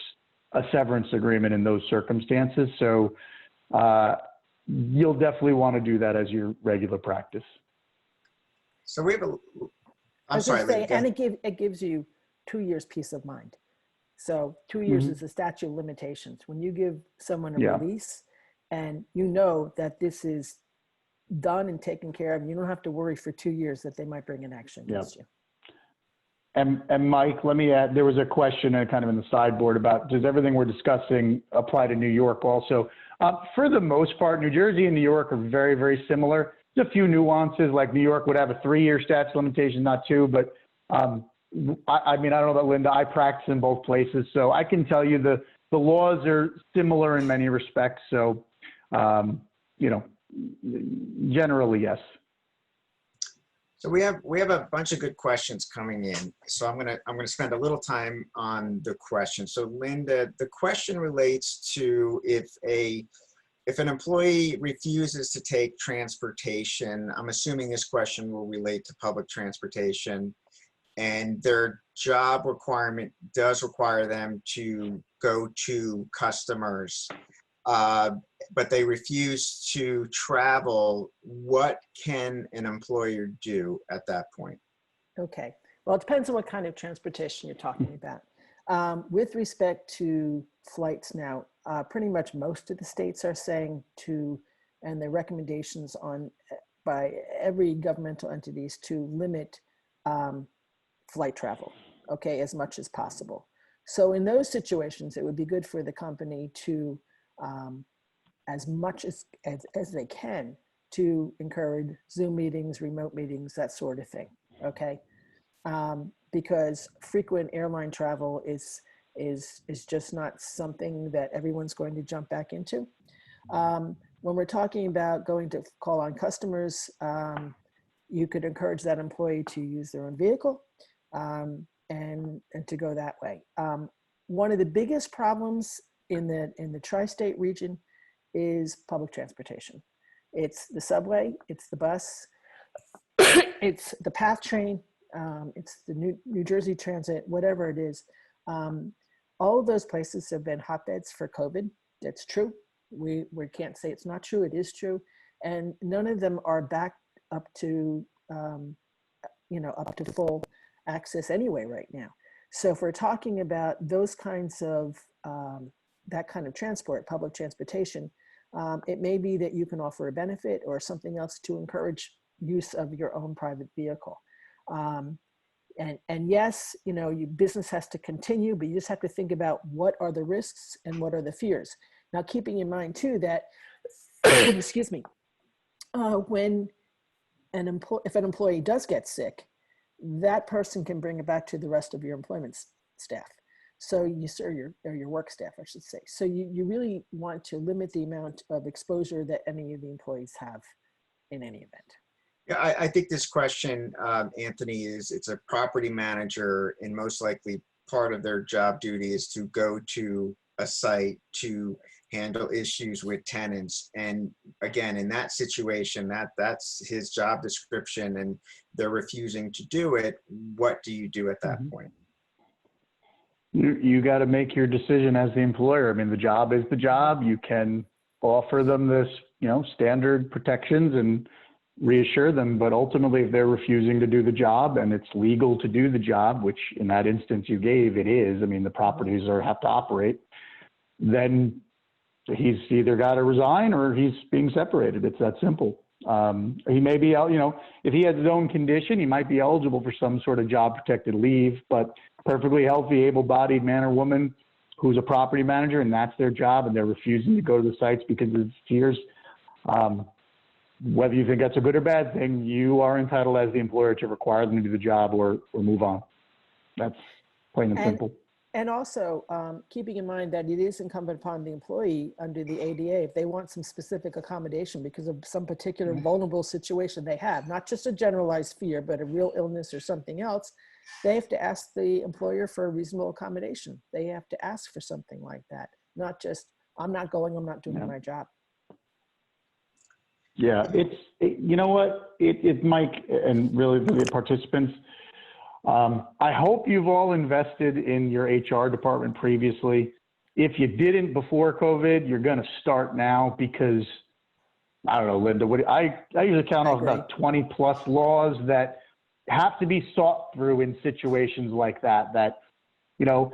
a severance agreement in those circumstances. So you'll definitely want to do that as your regular practice. So we have I'm sorry, say, and it gives you 2 years peace of mind. So 2 years is the statute of limitations. When you give someone a release and you know that this is done and taken care of, you don't have to worry for 2 years that they might bring an action against you. And Mike, let me add, there was a question kind of in the sideboard about, does everything we're discussing apply to New York also? For the most part, New Jersey and New York are very, very similar. There's a few nuances, like New York would have a 3-year statute of limitation, not 2, but I mean, I don't know about Linda, I practice in both places, so I can tell you the laws are similar in many respects. So, you know, generally, yes. So we have a bunch of good questions coming in. So I'm gonna spend a little time on the question. So Linda, the question relates to if an employee refuses to take transportation. I'm assuming this question will relate to public transportation, and their job requirement does require them to go to customers, but they refuse to travel. What can an employer do at that point? Okay. Well, it depends on what kind of transportation you're talking about. With respect to flights now, pretty much most of the states are saying and the recommendations by every governmental entities to limit flight travel, okay, as much as possible. So in those situations, it would be good for the company to, as much as they can, to encourage Zoom meetings, remote meetings, that sort of thing, okay? Because frequent airline travel is just not something that everyone's going to jump back into. When we're talking about going to call on customers, you could encourage that employee to use their own vehicle and to go that way. One of the biggest problems in the tri-state region is public transportation. It's the subway, it's the bus, it's the PATH train, it's the New Jersey Transit, whatever it is. All of those places have been hotbeds for COVID. That's true. We can't say it's not true. It is true. And none of them are back up to, up to full access anyway right now. So if we're talking about those kinds of, that kind of transport, public transportation, it may be that you can offer a benefit or something else to encourage use of your own private vehicle. And yes, your business has to continue, but you just have to think about what are the risks and what are the fears. Now, keeping in mind too that, excuse me, if an employee does get sick, that person can bring it back to the rest of your employment staff. So your work staff, I should say. So you really want to limit the amount of exposure that any of the employees have in any event. Yeah, I think this question, Anthony, it's a property manager, and most likely part of their job duty is to go to a site to handle issues with tenants. And again, in that situation, that's his job description, and they're refusing to do it. What do you do at that point? You got to make your decision as the employer. I mean, the job is the job. You can offer them this, standard protections and reassure them, but ultimately if they're refusing to do the job and it's legal to do the job, which in that instance you gave, it is, I mean, the properties have to operate, then he's either got to resign or he's being separated. It's that simple. He may be, if he has his own condition, he might be eligible for some sort of job protected leave, but perfectly healthy, able-bodied man or woman who's a property manager and that's their job and they're refusing to go to the sites because of fears, whether you think that's a good or bad thing, you are entitled as the employer to require them to do the job or move on. That's plain and simple. And also keeping in mind that it is incumbent upon the employee under the ADA, if they want some specific accommodation because of some particular vulnerable situation they have, not just a generalized fear, but a real illness or something else, they have to ask the employer for a reasonable accommodation. They have to ask for something like that, not just, I'm not going, I'm not doing my job. Yeah, you know what, Mike, and really the participants, I hope you've all invested in your HR department previously. If you didn't before COVID, you're going to start now because, I don't know, Linda, I usually count off about 20 plus laws that have to be sought through in situations like that,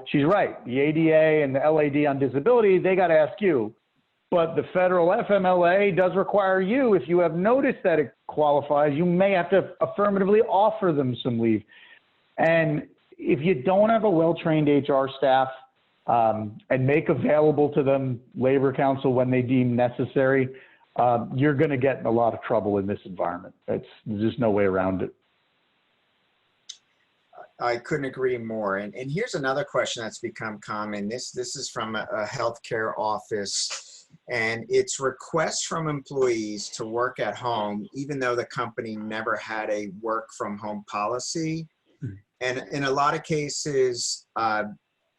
she's right. The ADA and the LAD on disability, they got to ask you. But the federal FMLA does require you, if you have noticed that it qualifies, you may have to affirmatively offer them some leave. And if you don't have a well-trained HR staff and make available to them labor counsel when they deem necessary, you're going to get in a lot of trouble in this environment. There's just no way around it. I couldn't agree more. And here's another question that's become common. This is from a healthcare office. And it's requests from employees to work at home, even though the company never had a work from home policy. And in a lot of cases,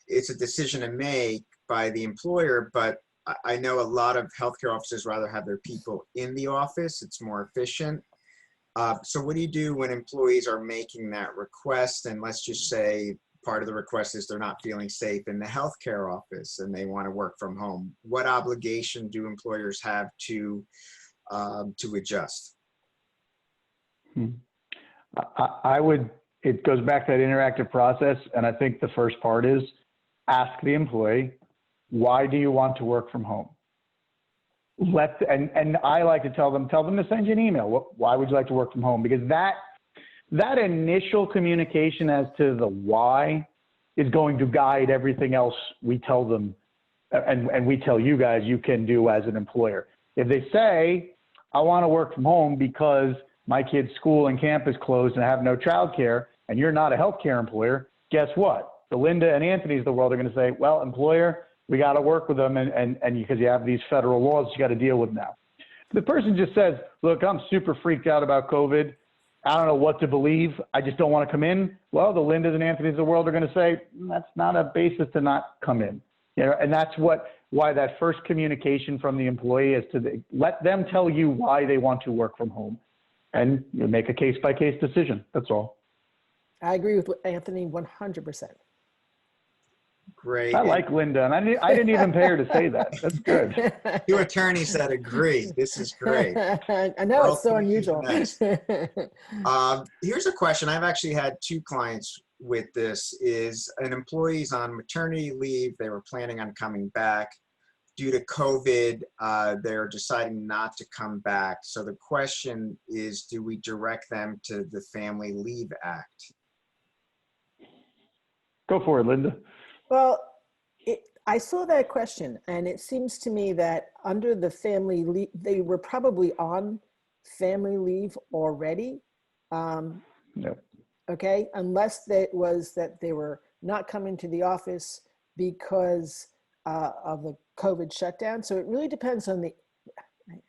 it's a decision to make by the employer, but I know a lot of healthcare offices rather have their people in the office. It's more efficient. So what do you do when employees are making that request? And let's just say part of the request is they're not feeling safe in the healthcare office and they want to work from home. What obligation do employers have to adjust? It goes back to that interactive process. And I think the first part is ask the employee, why do you want to work from home? And I like to tell them to send you an email. Why would you like to work from home? Because that initial communication as to the why is going to guide everything else we tell them and we tell you guys you can do as an employer. If they say, I want to work from home because my kid's school and camp is closed and I have no childcare, and you're not a healthcare employer, guess what? The Linda and Anthony's of the world are going to say, well, employer, we got to work with them and because you have these federal laws you got to deal with now. The person just says, look, I'm super freaked out about COVID. I don't know what to believe. I just don't want to come in. Well, the Lindas and Anthony's of the world are going to say, that's not a basis to not come in. And that's why that first communication from the employee is to let them tell you why they want to work from home and make a case-by-case decision. That's all. I agree with Anthony 100%. Great. I like Linda, and I didn't even pay her to say that. That's good. Two attorneys that agree. This is great. I know, it's so unusual. Here's a question. I've actually had two clients with this. Is an employee's on maternity leave. They were planning on coming back. Due to COVID, they're deciding not to come back. So the question is, do we direct them to the Family Leave Act? Go for it, Linda. Well, I saw that question, and it seems to me that under the family leave, they were probably on family leave already. No. Okay, unless it was that they were not coming to the office because of the COVID shutdown. So it really depends on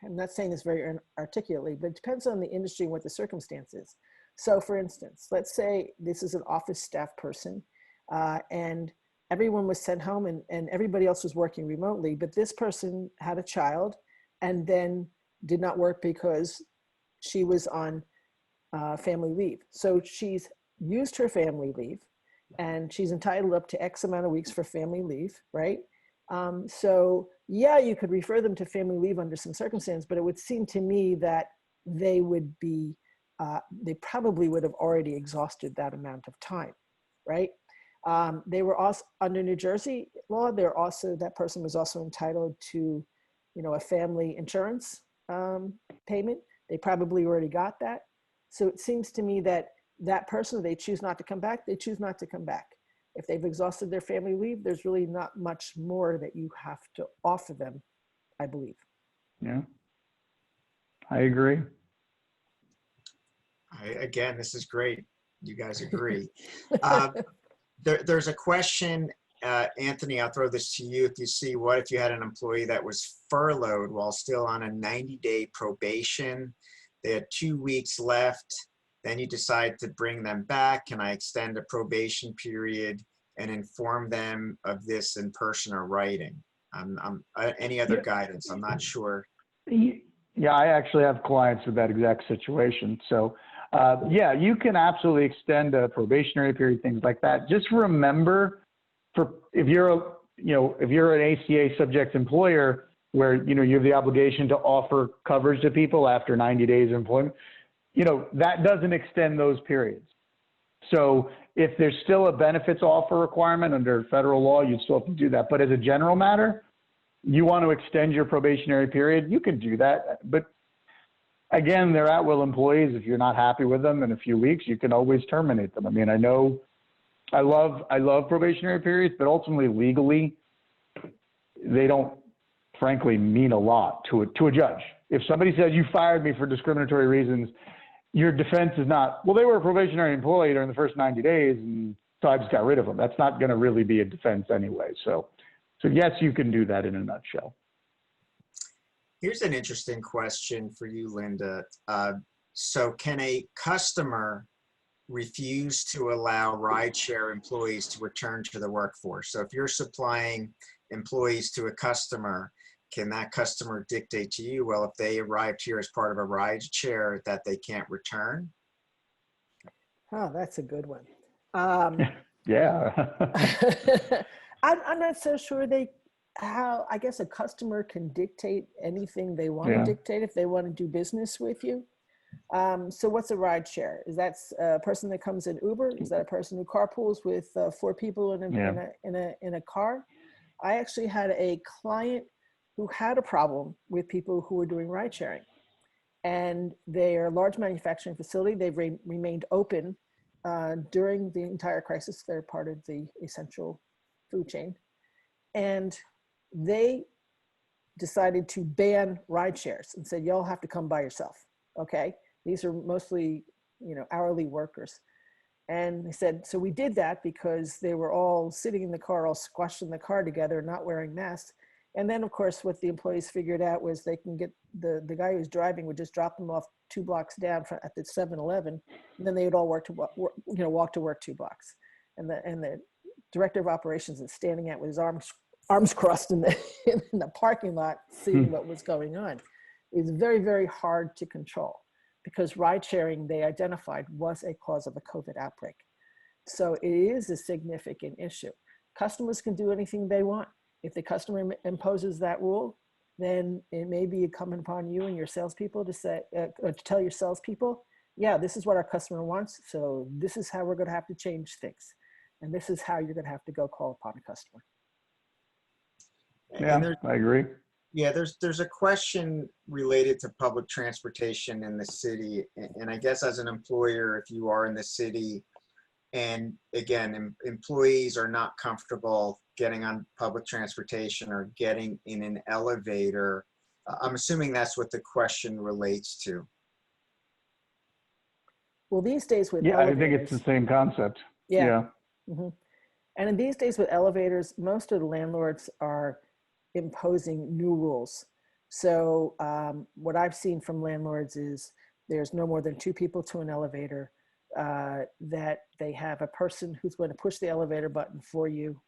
I'm not saying this very articulately, but it depends on the industry and what the circumstances. So for instance, let's say this is an office staff person and everyone was sent home and everybody else was working remotely, but this person had a child and then did not work because she was on family leave. So she's used her family leave and she's entitled up to X amount of weeks for family leave, right? So yeah, you could refer them to family leave under some circumstance, but it would seem to me that they would be, they probably would have already exhausted that amount of time, right? They were also under New Jersey law. That person was also entitled to, a family insurance payment. They probably already got that. So it seems to me that that person, if they choose not to come back, they choose not to come back. If they've exhausted their family leave, there's really not much more that you have to offer them, I believe. Yeah, I agree. Again, this is great. You guys agree. There's a question, Anthony, I'll throw this to you. If you see, what if you had an employee that was furloughed while still on a 90-day probation? They had 2 weeks left. Then you decide to bring them back. Can I extend the probation period and inform them of this in person or writing? Any other guidance? I'm not sure. Yeah, I actually have clients with that exact situation. So yeah, you can absolutely extend a probationary period, things like that. Just remember, if you're an ACA subject employer where, you have the obligation to offer coverage to people after 90 days of employment, that doesn't extend those periods. So if there's still a benefits offer requirement under federal law, you still have to do that. But as a general matter, you want to extend your probationary period, you can do that. But again, they're at-will employees. If you're not happy with them in a few weeks, you can always terminate them. I mean, I love probationary periods, but ultimately legally, they don't frankly mean a lot to a judge. If somebody says you fired me for discriminatory reasons, your defense is not, well, they were a probationary employee during the first 90 days, and so I just got rid of them. That's not going to really be a defense anyway. So yes, you can do that in a nutshell. Here's an interesting question for you, Linda. So can a customer refuse to allow rideshare employees to return to the workforce? So if you're supplying employees to a customer, can that customer dictate to you, well, if they arrived here as part of a rideshare, that they can't return? Oh, that's a good one. Yeah. I'm not so sure I guess a customer can dictate anything they want to dictate if they want to do business with you. So what's a ride share? Is that a person that comes in Uber? Is that a person who carpools with 4 people in a car? I actually had a client who had a problem with people who were doing ride sharing, and they are a large manufacturing facility. They've remained open during the entire crisis. They're part of the essential food chain, and they decided to ban ride shares and said, y'all have to come by yourself. Okay. These are mostly, hourly workers. And they said, so we did that because they were all sitting in the car, all squashed in the car together, not wearing masks. And then of course, what the employees figured out was they can get the guy who's driving would just drop them off 2 blocks down at the 7-Eleven. And then they would all walk to work 2 blocks. And the director of operations is standing out with his arms crossed in the parking lot, seeing what was going on. It's very, very hard to control because ride sharing, they identified, was a cause of a COVID outbreak. So it is a significant issue. Customers can do anything they want. If the customer imposes that rule, then it may be incumbent upon you and your salespeople to say, to tell your salespeople, yeah, this is what our customer wants. So this is how we're going to have to change things. And this is how you're going to have to go call upon a customer. Yeah, I agree. Yeah, there's a question related to public transportation in the city. And I guess as an employer, if you are in the city, and again, employees are not comfortable getting on public transportation or getting in an elevator, I'm assuming that's what the question relates to. Well, these days with I think it's the same concept. Yeah. Mm-hmm. And in these days with elevators, most of the landlords are imposing new rules. So what I've seen from landlords is there's no more than 2 people to an elevator, that they have a person who's going to push the elevator button for you.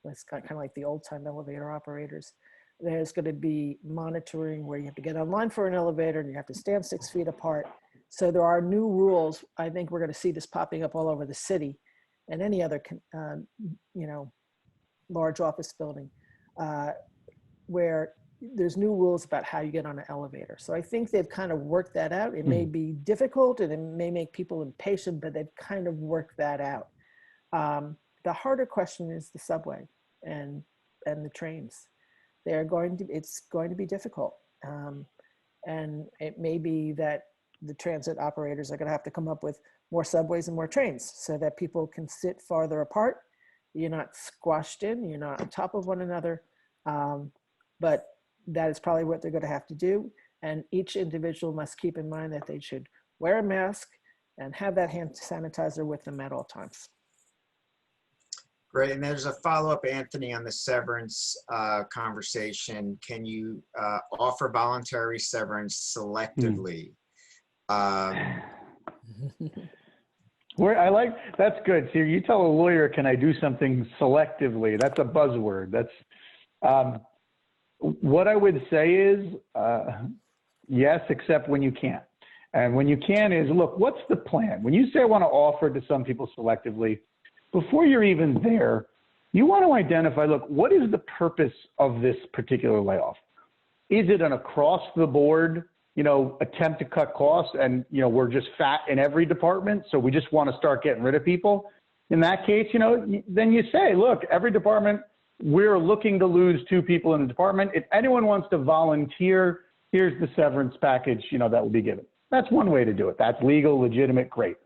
It's kind of like the old time elevator operators. There's going to be monitoring where you have to get online for an elevator and you have to stand 6 feet apart. So there are new rules. I think we're going to see this popping up all over the city and any other, large office building, where there's new rules about how you get on an elevator. So I think they've kind of worked that out. It may be difficult and it may make people impatient, but they've kind of worked that out. the harder question is the subway and the trains. It's going to be difficult. And it may be that the transit operators are going to have to come up with more subways and more trains so that people can sit farther apart. You're not squashed in, you're not on top of one another. But that is probably what they're going to have to do. And each individual must keep in mind that they should wear a mask and have that hand sanitizer with them at all times. Great. And there's a follow-up, Anthony, on the severance conversation. Can you offer voluntary severance selectively? That's good. So you tell a lawyer, can I do something selectively? That's a buzzword. That's what I would say is yes, except when you can't. And when you can is, look, what's the plan? When you say I want to offer to some people selectively, before you're even there, you want to identify, look, what is the purpose of this particular layoff? Is it an across the board, attempt to cut costs and, we're just fat in every department, so we just want to start getting rid of people? In that case, then you say, look, every department, we're looking to lose 2 people in the department. If anyone wants to volunteer, here's the severance package, that will be given. That's one way to do it. That's legal, legitimate, great.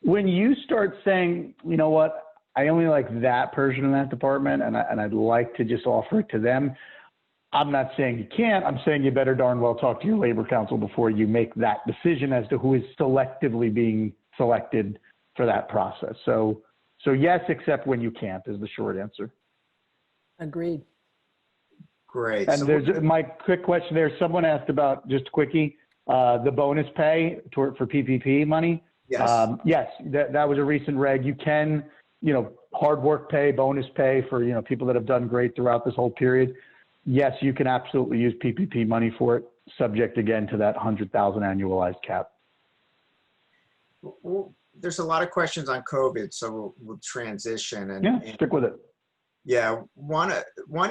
When you start saying, you know what, I only like that person in that department and I'd like to just offer it to them, I'm not saying you can't. I'm saying you better darn well talk to your labor counsel before you make that decision as to who is selectively being selected for that process. So yes, except when you can't is the short answer. Agreed. Great. And so there's my quick question there. Someone asked about, just a quickie, the bonus pay for PPP money. Yes. Yes, that was a recent reg. You can, hard work pay, bonus pay for, people that have done great throughout this whole period. Yes, you can absolutely use PPP money for it, subject again to that 100,000 annualized cap. Well, there's a lot of questions on COVID, so we'll transition. And stick with it. Yeah, one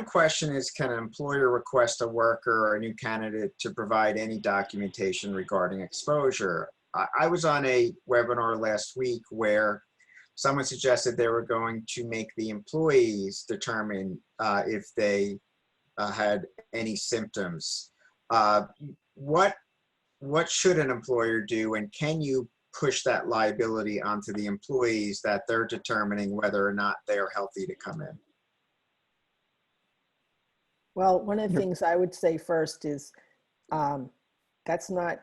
question is, can an employer request a worker or a new candidate to provide any documentation regarding exposure? I was on a webinar last week where someone suggested they were going to make the employees determine if they had any symptoms. What should an employer do, and can you push that liability onto the employees that they're determining whether or not they're healthy to come in? Well, one of the things I would say first is that's not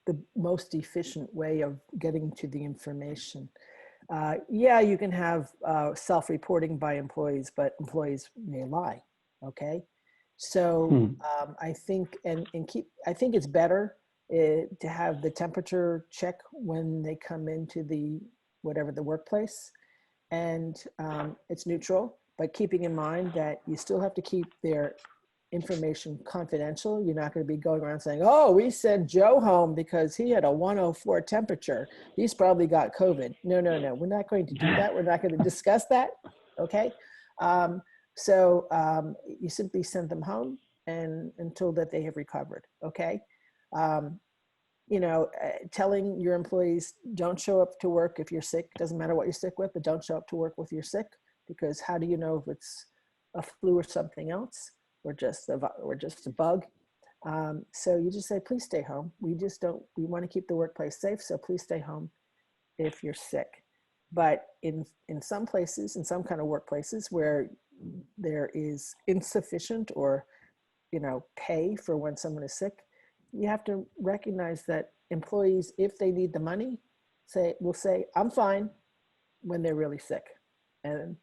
the most efficient way of getting to the information. Yeah, you can have self-reporting by employees, but employees may lie. Okay, so I think I think it's better to have the temperature check when they come into the workplace, and it's neutral. But keeping in mind that you still have to keep their information confidential. You're not going to be going around saying, oh, we sent Joe home because he had a 104 temperature. He's probably got COVID. No. We're not going to do that. We're not going to discuss that. Okay. So you simply send them home until that they have recovered. Okay. Telling your employees, don't show up to work if you're sick. Doesn't matter what you're sick with, but don't show up to work if you're sick, because how do you know if it's a flu or something else, or just a bug? So you just say, please stay home. We want to keep the workplace safe, so please stay home if you're sick. But in some places, in some kind of workplaces where there is insufficient or pay for when someone is sick, you have to recognize that employees, if they need the money, will say, I'm fine, when they're really sick. And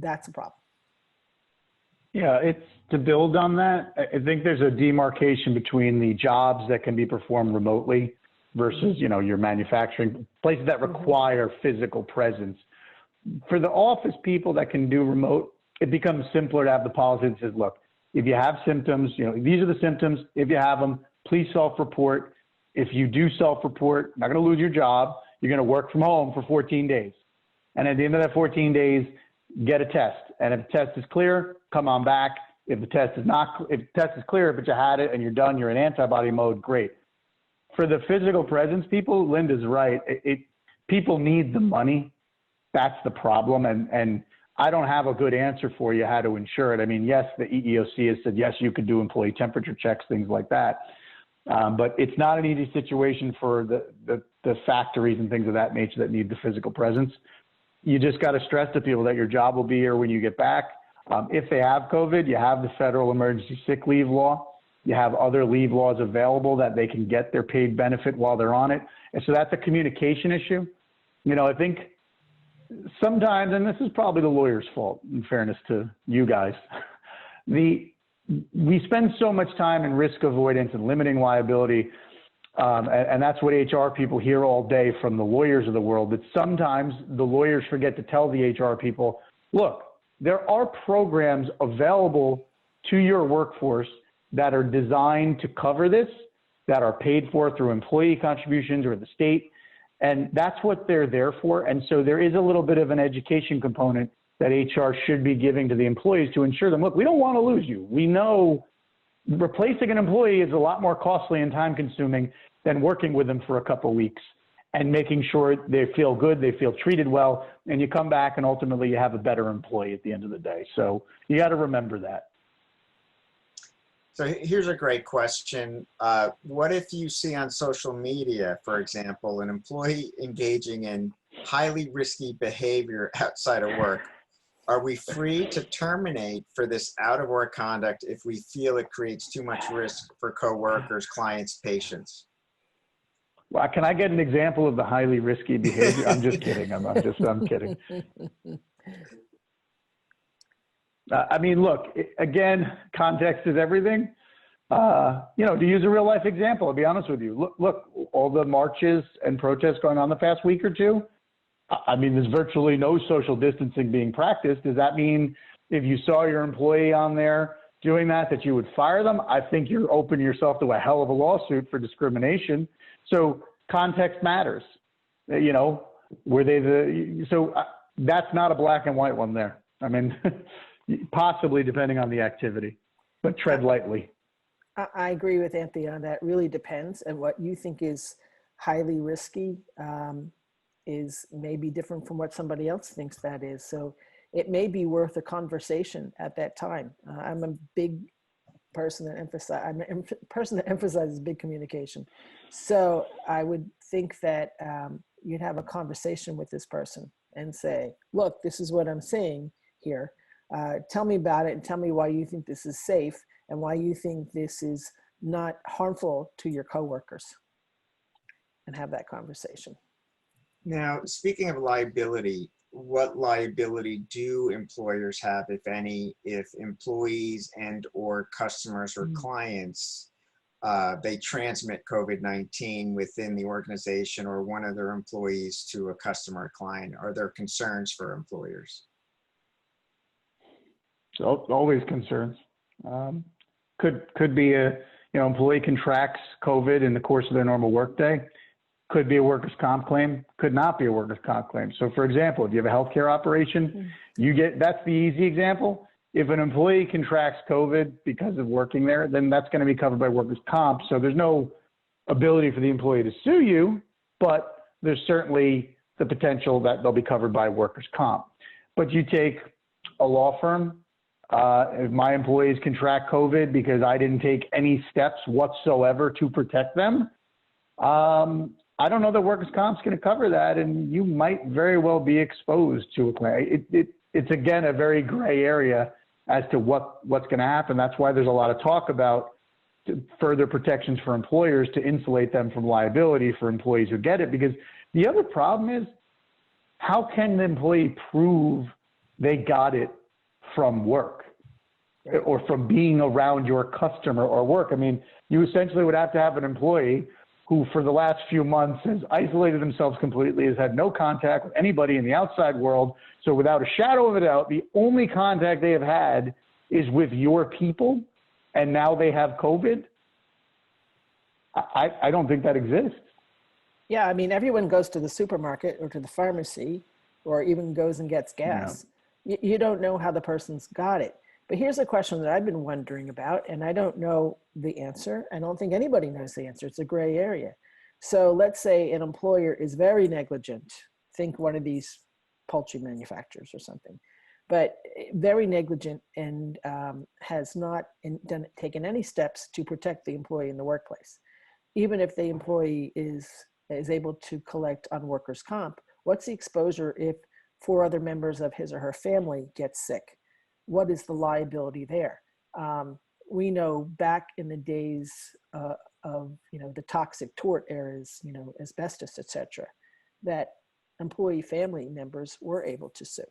that's a problem. Yeah, it's to build on that. I think there's a demarcation between the jobs that can be performed remotely versus, your manufacturing places that require physical presence. For the office people that can do remote, it becomes simpler to have the policy that says, look, if you have symptoms, these are the symptoms. If you have them, please self-report. If you do self-report, you're not going to lose your job. You're going to work from home for 14 days. And at the end of that 14 days, get a test. And if the test is clear, come on back. If the test is clear, but you had it and you're done, you're in antibody mode, great. For the physical presence people, Linda's right. People need the money. that's the problem. And I don't have a good answer for you how to ensure it. I mean, yes, the EEOC has said, yes, you could do employee temperature checks, things like that. But it's not an easy situation for the factories and things of that nature that need the physical presence. You just got to stress to people that your job will be here when you get back. If they have COVID, you have the federal emergency sick leave law. You have other leave laws available that they can get their paid benefit while they're on it. And so that's a communication issue. You know, I think sometimes, and this is probably the lawyer's fault, in fairness to you guys, we spend so much time in risk avoidance and limiting liability, and that's what HR people hear all day from the lawyers of the world, that sometimes the lawyers forget to tell the HR people, look, there are programs available to your workforce that are designed to cover this, that are paid for through employee contributions or the state, and that's what they're there for. And so there is a little bit of an education component that HR should be giving to the employees to ensure them, look, we don't want to lose you. We know replacing an employee is a lot more costly and time consuming than working with them for a couple of weeks and making sure they feel good, they feel treated well, and you come back and ultimately you have a better employee at the end of the day. So you got to remember that. So here's a great question. What if you see on social media, for example, an employee engaging in highly risky behavior outside of work? Are we free to terminate for this out-of-work conduct if we feel it creates too much risk for coworkers, clients, patients? Well, can I get an example of the highly risky behavior? I'm just kidding. I'm kidding. I mean, look, again, context is everything. You know, to use a real life example, I'll be honest with you. Look, all the marches and protests going on the past week or two, I mean, there's virtually no social distancing being practiced. Does that mean if you saw your employee on there doing that, that you would fire them? I think you're opening yourself to a hell of a lawsuit for discrimination. So context matters. You know, were they that's not a black and white one there. I mean, possibly depending on the activity, but tread lightly. I agree with Anthony on that. It really depends, and what you think is highly risky is maybe different from what somebody else thinks that is. So it may be worth a conversation at that time. I'm a big person that emphasizes big communication. So I would think that you'd have a conversation with this person and say, look, this is what I'm saying here. Tell me about it and tell me why you think this is safe and why you think this is not harmful to your coworkers, and have that conversation. Now, speaking of liability, what liability do employers have, if any, if employees and or customers or clients, they transmit COVID-19 within the organization or one of their employees to a customer or client? Are there concerns for employers? So always concerns. Could be a employee contracts COVID in the course of their normal workday. Could be a workers' comp claim. Could not be a workers' comp claim. So, for example, if you have a healthcare operation, that's the easy example. If an employee contracts COVID because of working there, then that's going to be covered by workers' comp. So there's no ability for the employee to sue you, but there's certainly the potential that they'll be covered by workers' comp. But you take a law firm. If my employees contract COVID because I didn't take any steps whatsoever to protect them, I don't know that workers' comp's going to cover that, and you might very well be exposed to a claim. It's again a very gray area as to what's going to happen. That's why there's a lot of talk about further protections for employers to insulate them from liability for employees who get it. Because the other problem is, how can the employee prove they got it from work or from being around your customer or work? I mean, you essentially would have to have an employee who for the last few months has isolated themselves completely, has had no contact with anybody in the outside world. So without a shadow of a doubt, the only contact they have had is with your people, and now they have COVID. I don't think that exists. Yeah, I mean, everyone goes to the supermarket or to the pharmacy or even goes and gets gas. Yeah. You don't know how the person's got it. But here's a question that I've been wondering about, and I don't know the answer. I don't think anybody knows the answer. It's a gray area. So let's say an employer is very negligent. Think one of these poultry manufacturers or something, but very negligent and has not taken any steps to protect the employee in the workplace. Even if the employee is able to collect on workers' comp, what's the exposure if 4 other members of his or her family get sick? What is the liability there? We know back in the days of the toxic tort eras, asbestos, et cetera, that employee family members were able to sue.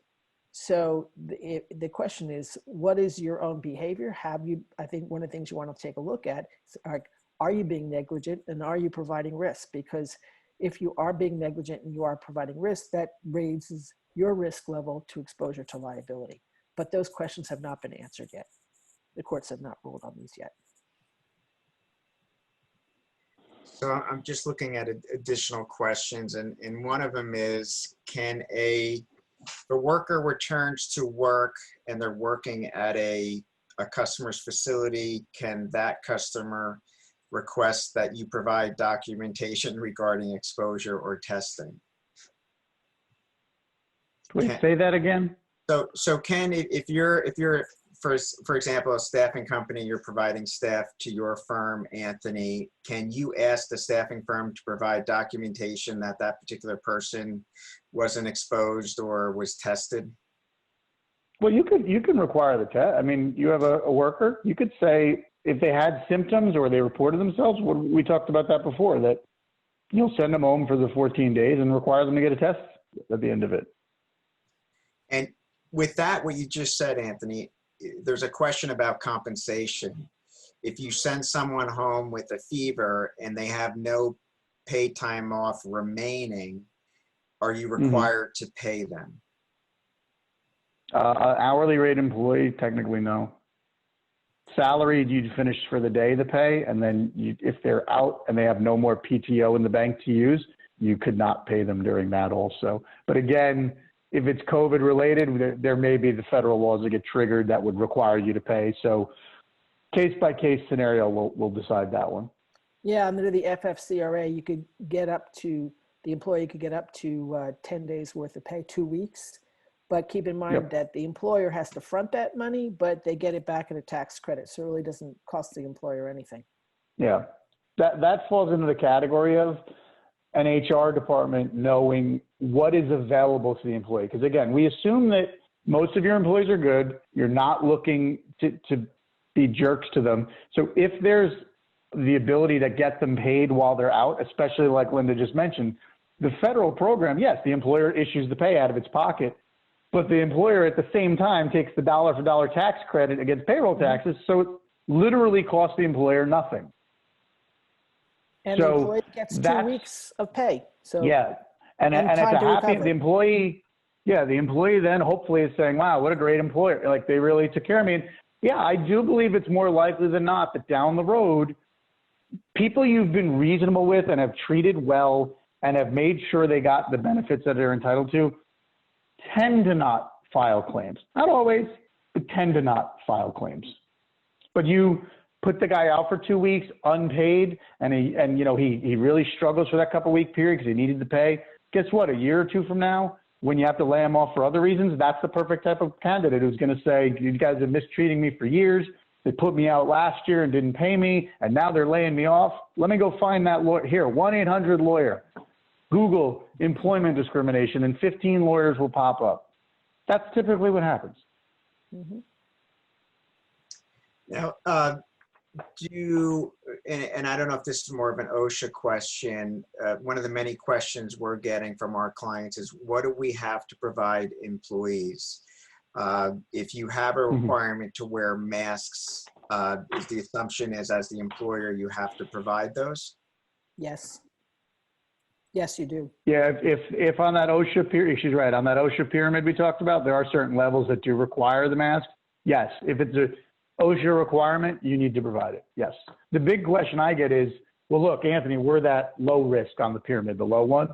So the question is, what is your own behavior? I think one of the things you want to take a look at is, are you being negligent and are you providing risk? Because if you are being negligent and you are providing risk, that raises your risk level to exposure to liability. But those questions have not been answered yet. The courts have not ruled on these yet. So I'm just looking at additional questions, and one of them is, can the worker returns to work and they're working at a customer's facility, can that customer request that you provide documentation regarding exposure or testing? Please say that again. So Ken, if you're for example, a staffing company, you're providing staff to your firm, Anthony, can you ask the staffing firm to provide documentation that that particular person wasn't exposed or was tested? Well, you can require the test. I mean, you have a worker, you could say if they had symptoms or they reported themselves, we talked about that before, that you'll send them home for the 14 days and require them to get a test at the end of it. And with that, what you just said, Anthony, there's a question about compensation. If you send someone home with a fever and they have no paid time off remaining, are you required to pay them? Hourly rate employee, technically no. Salaried, you finish for the day the pay, and then if they're out and they have no more PTO in the bank to use, you could not pay them during that also. But again, if it's COVID related, there may be the federal laws that get triggered that would require you to pay. So case by case scenario, we'll decide that one. Yeah, under the FFCRA, you could get up to, the employee could get up to 10 days worth of pay, 2 weeks. But keep in mind that the employer has to front that money, but they get it back in a tax credit. So it really doesn't cost the employer anything. Yeah, that falls into the category of an HR department knowing what is available to the employee. Because again, we assume that most of your employees are good. You're not looking to be jerks to them. So if there's the ability to get them paid while they're out, especially like Linda just mentioned, the federal program, yes, the employer issues the pay out of its pocket, but the employer at the same time takes the dollar for dollar tax credit against payroll taxes. So it literally costs the employer nothing. And the employee gets 2 weeks of pay. So yeah, and it's a happy, the employee then hopefully is saying, wow, what a great employer. Like they really took care of me. And yeah, I do believe it's more likely than not that down the road, people you've been reasonable with and have treated well and have made sure they got the benefits that they're entitled to tend to not file claims. Not always, but tend to not file claims. But you put the guy out for 2 weeks unpaid, and he really struggles for that couple week period because he needed to pay. Guess what? A year or two from now, when you have to lay him off for other reasons, that's the perfect type of candidate who's going to say, you guys have mistreating me for years. They put me out last year and didn't pay me, and now they're laying me off. Let me go find that lawyer. Here, 1-800-LAWYER. Google employment discrimination, and 15 lawyers will pop up. That's typically what happens. Mm-hmm. Now, and I don't know if this is more of an Osha question, one of the many questions we're getting from our clients is, what do we have to provide employees? If you have a requirement to wear masks, is the assumption is as the employer, you have to provide those? Yes. Yes, you do. Yeah, if on that OSHA pyramid, she's right, on that OSHA pyramid we talked about, there are certain levels that do require the mask. Yes, if it's a OSHA requirement, you need to provide it. Yes. The big question I get is, well, look, Anthony, we're that low risk on the pyramid, the low one.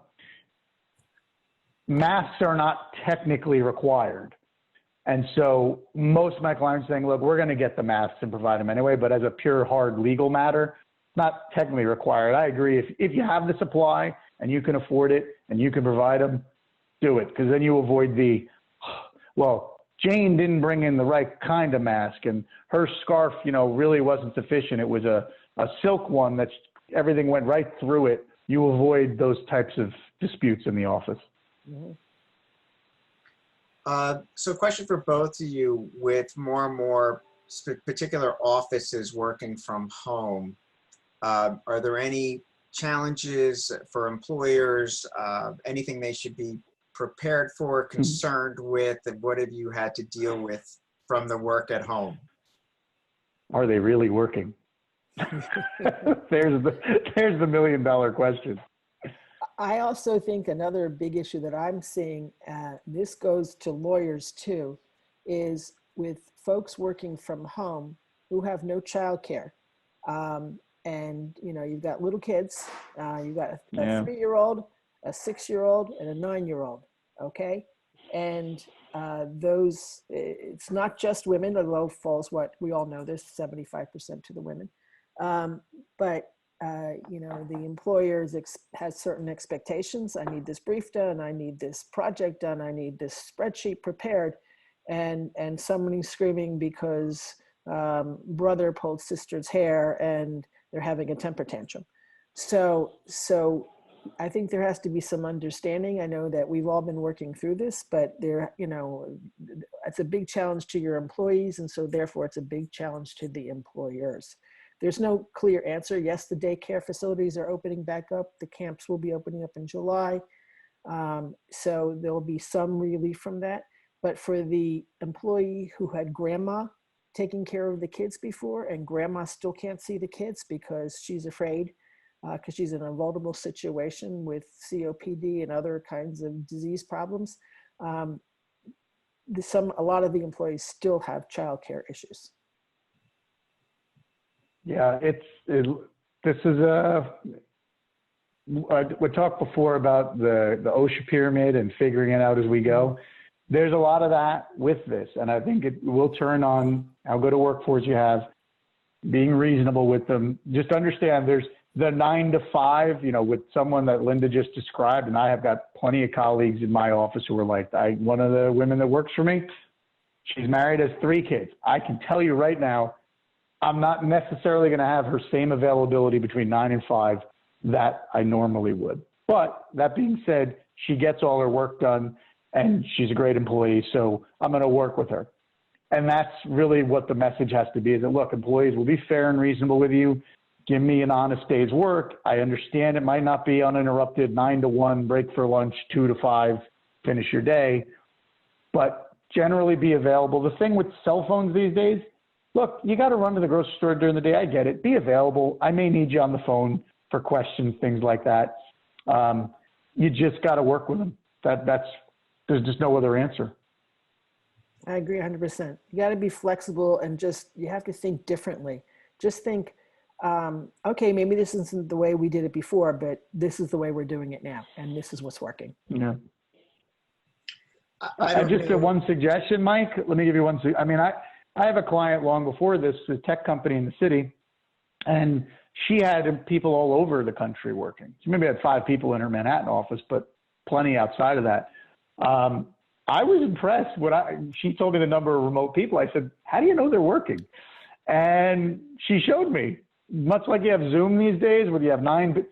Masks are not technically required. And so most of my clients are saying, look, we're going to get the masks and provide them anyway, but as a pure hard legal matter, not technically required. I agree. If you have the supply and you can afford it and you can provide them, do it, because then you avoid the, well, Jane didn't bring in the right kind of mask, and her scarf, really wasn't sufficient. It was a silk one that everything went right through it. You avoid those types of disputes in the office. Mm-hmm. So question for both of you, with more and more particular offices working from home, are there any challenges for employers, anything they should be prepared for, concerned with, and what have you had to deal with from the work at home? Are they really working? There's the million-dollar question. I also think another big issue that I'm seeing, this goes to lawyers too, is with folks working from home who have no childcare. And you've got little kids, you've got a 3-year-old, a 6-year-old, and a 9-year-old, okay? And it's not just women, although falls what we all know, there's 75% to the women. But the employer has certain expectations. I need this brief done, I need this project done, I need this spreadsheet prepared, and somebody's screaming because brother pulled sister's hair and they're having a temper tantrum. So I think there has to be some understanding. I know that we've all been working through this, but it's a big challenge to your employees, and so therefore it's a big challenge to the employers. There's no clear answer. Yes, the daycare facilities are opening back up. The camps will be opening up in July. So there will be some relief from that. But for the employee who had grandma taking care of the kids before, and grandma still can't see the kids because she's afraid, because she's in a vulnerable situation with COPD and other kinds of disease problems, a lot of the employees still have childcare issues. Yeah, we talked before about the OSHA pyramid and figuring it out as we go. There's a lot of that with this, and I think it will turn on how good a workforce you have, being reasonable with them. Just understand there's the 9 to 5, with someone that Linda just described, and I have got plenty of colleagues in my office who are like, one of the women that works for me, she's married, has 3 kids. I can tell you right now, I'm not necessarily going to have her same availability between 9 and 5 that I normally would. But that being said, she gets all her work done and she's a great employee, so I'm going to work with her. And that's really what the message has to be, is that, look, employees will be fair and reasonable with you. Give me an honest day's work. I understand it might not be uninterrupted, 9 to 1, break for lunch, 2 to 5, finish your day, but generally be available. The thing with cell phones these days, look, you got to run to the grocery store during the day. I get it. Be available. I may need you on the phone for questions, things like that. You just got to work with them. There's just no other answer. I agree 100%. You got to be flexible, and you have to think differently. Just think, okay, maybe this isn't the way we did it before, but this is the way we're doing it now, and this is what's working. Yeah. I just have one suggestion, Mike. Let me give you one. I have a client long before this, a tech company in the city, and she had people all over the country working. She maybe had 5 people in her Manhattan office, but plenty outside of that. I was impressed she told me the number of remote people. I said, how do you know they're working? And she showed me, much like you have Zoom these days, where you have 9,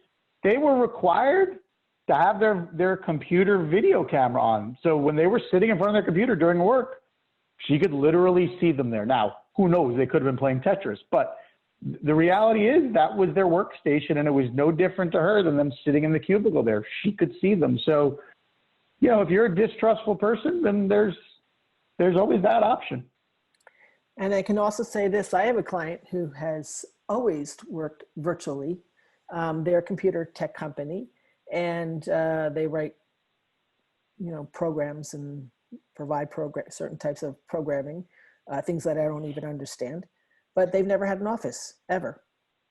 they were required to have their computer video camera on. So when they were sitting in front of their computer during work, she could literally see them there. Now, who knows? They could have been playing Tetris. But the reality is that was their workstation, and it was no different to her than them sitting in the cubicle there. She could see them. So, if you're a distrustful person, then there's always that option. And I can also say this. I have a client who has always worked virtually. They're a computer tech company, and they write, programs and provide certain types of programming, things that I don't even understand, but they've never had an office ever.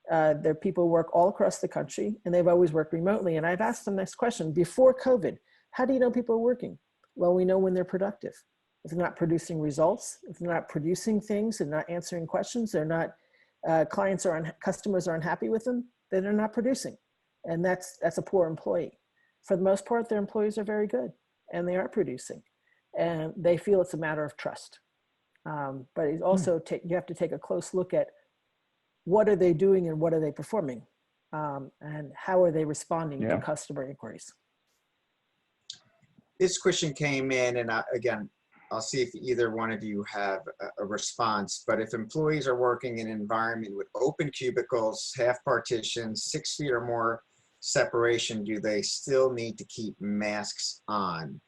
Their people work all across the country, and they've always worked remotely. And I've asked them this question before COVID: how do you know people are working? Well, we know when they're productive. If they're not producing results, if they're not producing things and not answering questions, they're not, customers are unhappy with them, then they're not producing. And that's a poor employee. For the most part, their employees are very good. and they are producing, and they feel it's a matter of trust. But it's also you have to take a close look at what are they doing and what are they performing, and how are they responding to customer inquiries. This question came in, and again, I'll see if either one of you have a response, but if employees are working in an environment with open cubicles, half partitions, 6 feet or more separation, do they still need to keep masks on?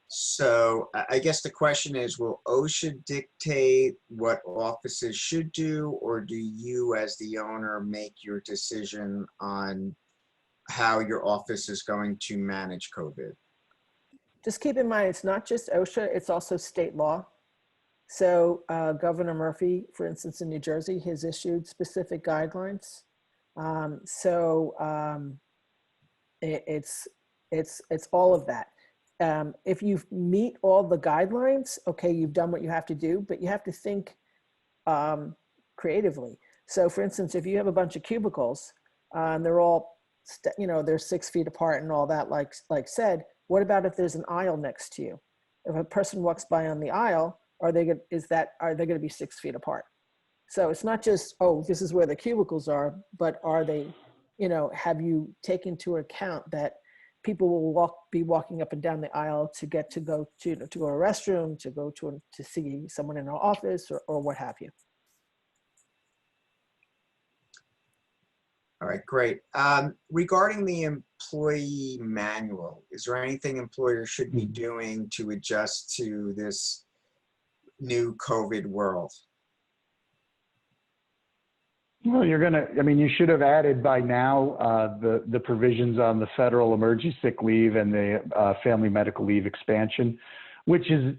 So I guess the question is, will OSHA dictate what offices should do, or do you as the owner make your decision on how your office is going to manage COVID? Just keep in mind, it's not just OSHA, it's also state law. So Governor Murphy, for instance, in New Jersey, has issued specific guidelines. It's all of that. If you meet all the guidelines, okay, you've done what you have to do, but you have to think creatively. So for instance, if you have a bunch of cubicles, they're all, they're 6 feet apart and all that, like said, what about if there's an aisle next to you? If a person walks by on the aisle, are they going to be 6 feet apart? So it's not just, oh, this is where the cubicles are, but are they, have you taken into account that people will be walking up and down the aisle to go to a restroom, to see someone in our office, or what have you? All right, great. Regarding the employee manual, is there anything employers should be doing to adjust to this new COVID world? Well, you should have added by now the provisions on the federal emergency sick leave and the family medical leave expansion, which is,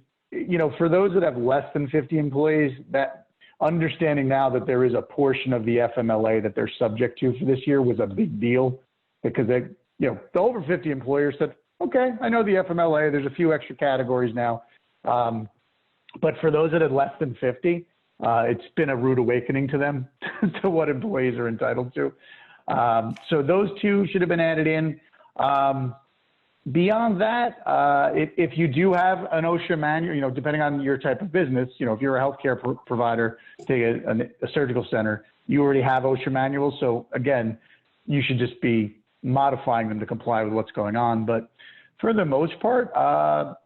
for those that have less than 50 employees, that understanding now that there is a portion of the FMLA that they're subject to for this year was a big deal, because the over 50 employers said, okay, I know the FMLA, there's a few extra categories now. But for those that had less than 50, it's been a rude awakening to them to what employees are entitled to. So those two should have been added in. Beyond that, if you do have an OSHA manual, depending on your type of business, if you're a healthcare provider, take a surgical center, you already have OSHA manuals. So again, you should just be modifying them to comply with what's going on. But for the most part,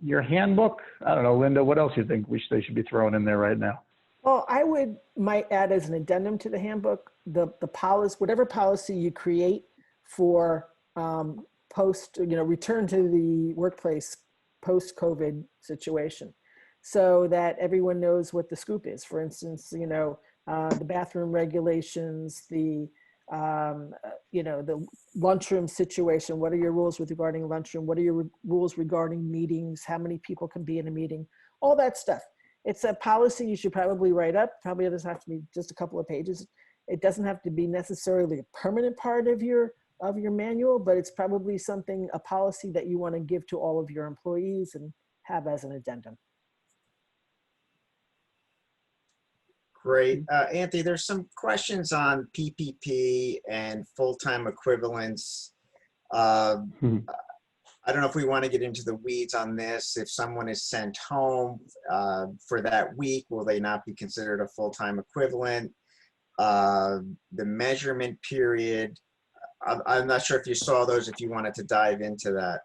your handbook, I don't know, Linda, what else do you think they should be throwing in there right now? Well, might add as an addendum to the handbook, the policy, whatever policy you create for return to the workplace post-COVID situation, so that everyone knows what the scoop is. For instance, the bathroom regulations, the lunchroom situation. What are your rules regarding lunchroom? What are your rules regarding meetings? How many people can be in a meeting? All that stuff. It's a policy you should probably write up. Probably doesn't have to be just a couple of pages. It doesn't have to be necessarily a permanent part of your manual, but it's probably a policy that you want to give to all of your employees and have as an addendum. Great. Anthony, there's some questions on PPP and full-time equivalents. I don't know if we want to get into the weeds on this. If someone is sent home for that week, will they not be considered a full-time equivalent? The measurement period. I'm not sure if you saw those, if you wanted to dive into that.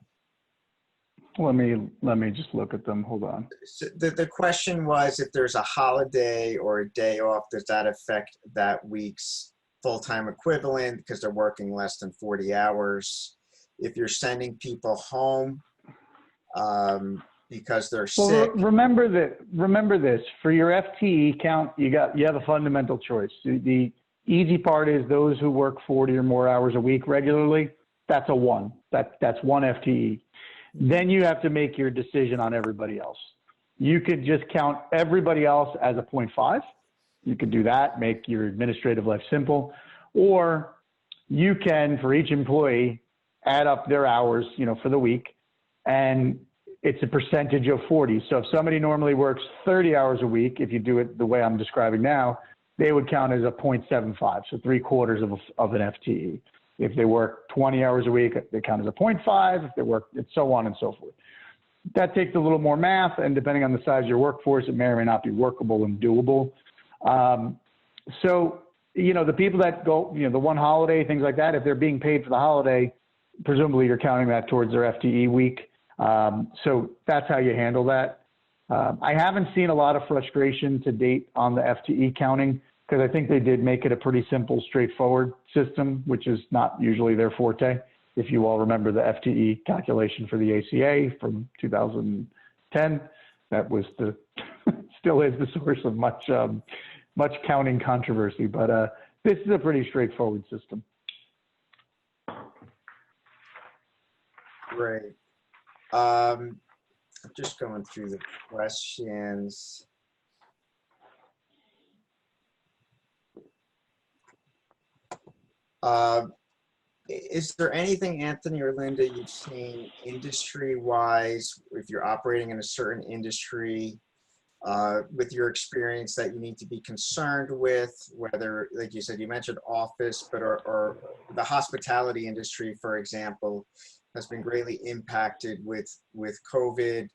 Let me just look at them. Hold on. So the question was, if there's a holiday or a day off, does that affect that week's full-time equivalent because they're working less than 40 hours? If you're sending people home because they're sick. Remember this, for your FTE count, you have a fundamental choice. The easy part is those who work 40 or more hours a week regularly, that's a 1. That's 1 FTE. Then you have to make your decision on everybody else. You could just count everybody else as a 0.5. You could do that, make your administrative life simple. Or you can, for each employee, add up their hours, for the week, and it's a percentage of 40. So if somebody normally works 30 hours a week, if you do it the way I'm describing now, they would count as a 0.75, so 3/4 of an FTE. If they work 20 hours a week, they count as a 0.5. If they work, it's so on and so forth. that takes a little more math, and depending on the size of your workforce, it may or may not be workable and doable. So, the people that go, the one holiday, things like that, if they're being paid for the holiday, presumably you're counting that towards their FTE week. So that's how you handle that. I haven't seen a lot of frustration to date on the FTE counting, because I think they did make it a pretty simple, straightforward system, which is not usually their forte. If you all remember the FTE calculation for the ACA from 2010, that was still is the source of much counting controversy. But this is a pretty straightforward system. Great. Just going through the questions. Is there anything, Anthony or Linda, you've seen industry-wise, if you're operating in a certain industry, with your experience, that you need to be concerned with, whether, like you said, you mentioned office, but or the hospitality industry, for example, has been greatly impacted with COVID.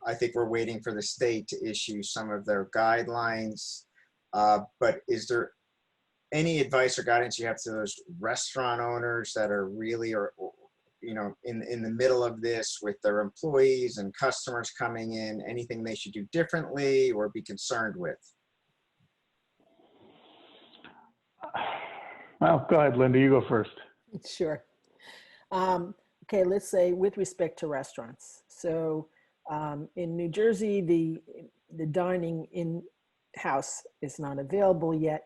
I think we're waiting for the state to issue some of their guidelines, but is there any advice or guidance you have to those restaurant owners that are really, in the middle of this with their employees and customers coming in, anything they should do differently or be concerned with? Well, go ahead, Linda, you go first. Sure. Okay, let's say with respect to restaurants. So in New Jersey, the dining in-house is not available yet,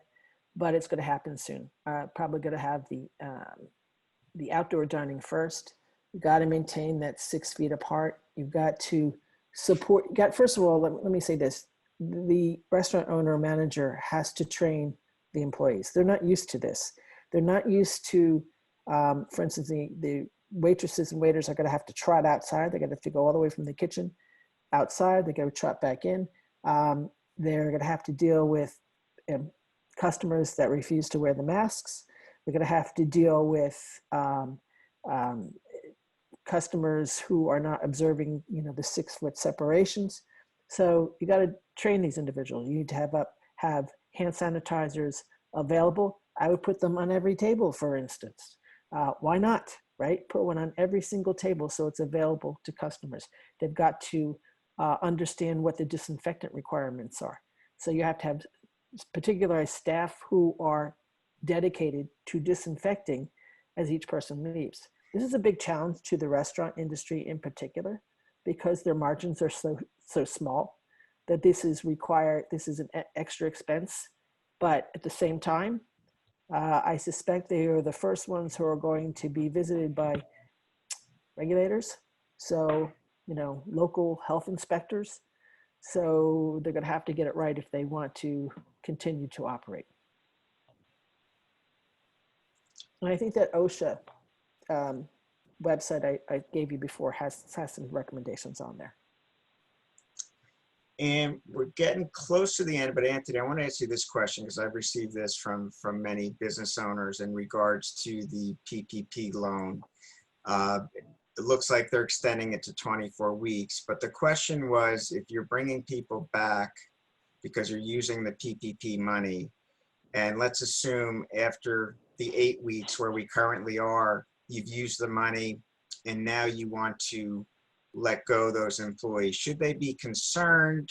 but it's going to happen soon. Probably going to have the outdoor dining first. You've got to maintain that 6 feet apart. You've got to support, first of all, let me say this. The restaurant owner or manager has to train the employees. They're not used to this. They're not used to, for instance, the waitresses and waiters are going to have to trot outside. They're going to have to go all the way from the kitchen outside. They go trot back in. They're going to have to deal with customers that refuse to wear the masks. They're going to have to deal with customers who are not observing, the 6 foot separations. So you got to train these individuals. You need to have hand sanitizers available. I would put them on every table, for instance. Why not, right? Put one on every single table so it's available to customers. They've got to understand what the disinfectant requirements are. So you have to have particularized staff who are dedicated to disinfecting as each person leaves. This is a big challenge to the restaurant industry in particular, because their margins are so small that this is an extra expense. But at the same time, I suspect they are the first ones who are going to be visited by regulators. So, local health inspectors. So they're going to have to get it right if they want to continue to operate. And I think that Osha website I gave you before has some recommendations on there. And we're getting close to the end, but Anthony, I want to ask you this question because I've received this from many business owners in regards to the PPP loan. It looks like they're extending it to 24 weeks, but the question was, if you're bringing people back because you're using the PPP money, and let's assume after the 8 weeks where we currently are, you've used the money and now you want to let go those employees, should they be concerned?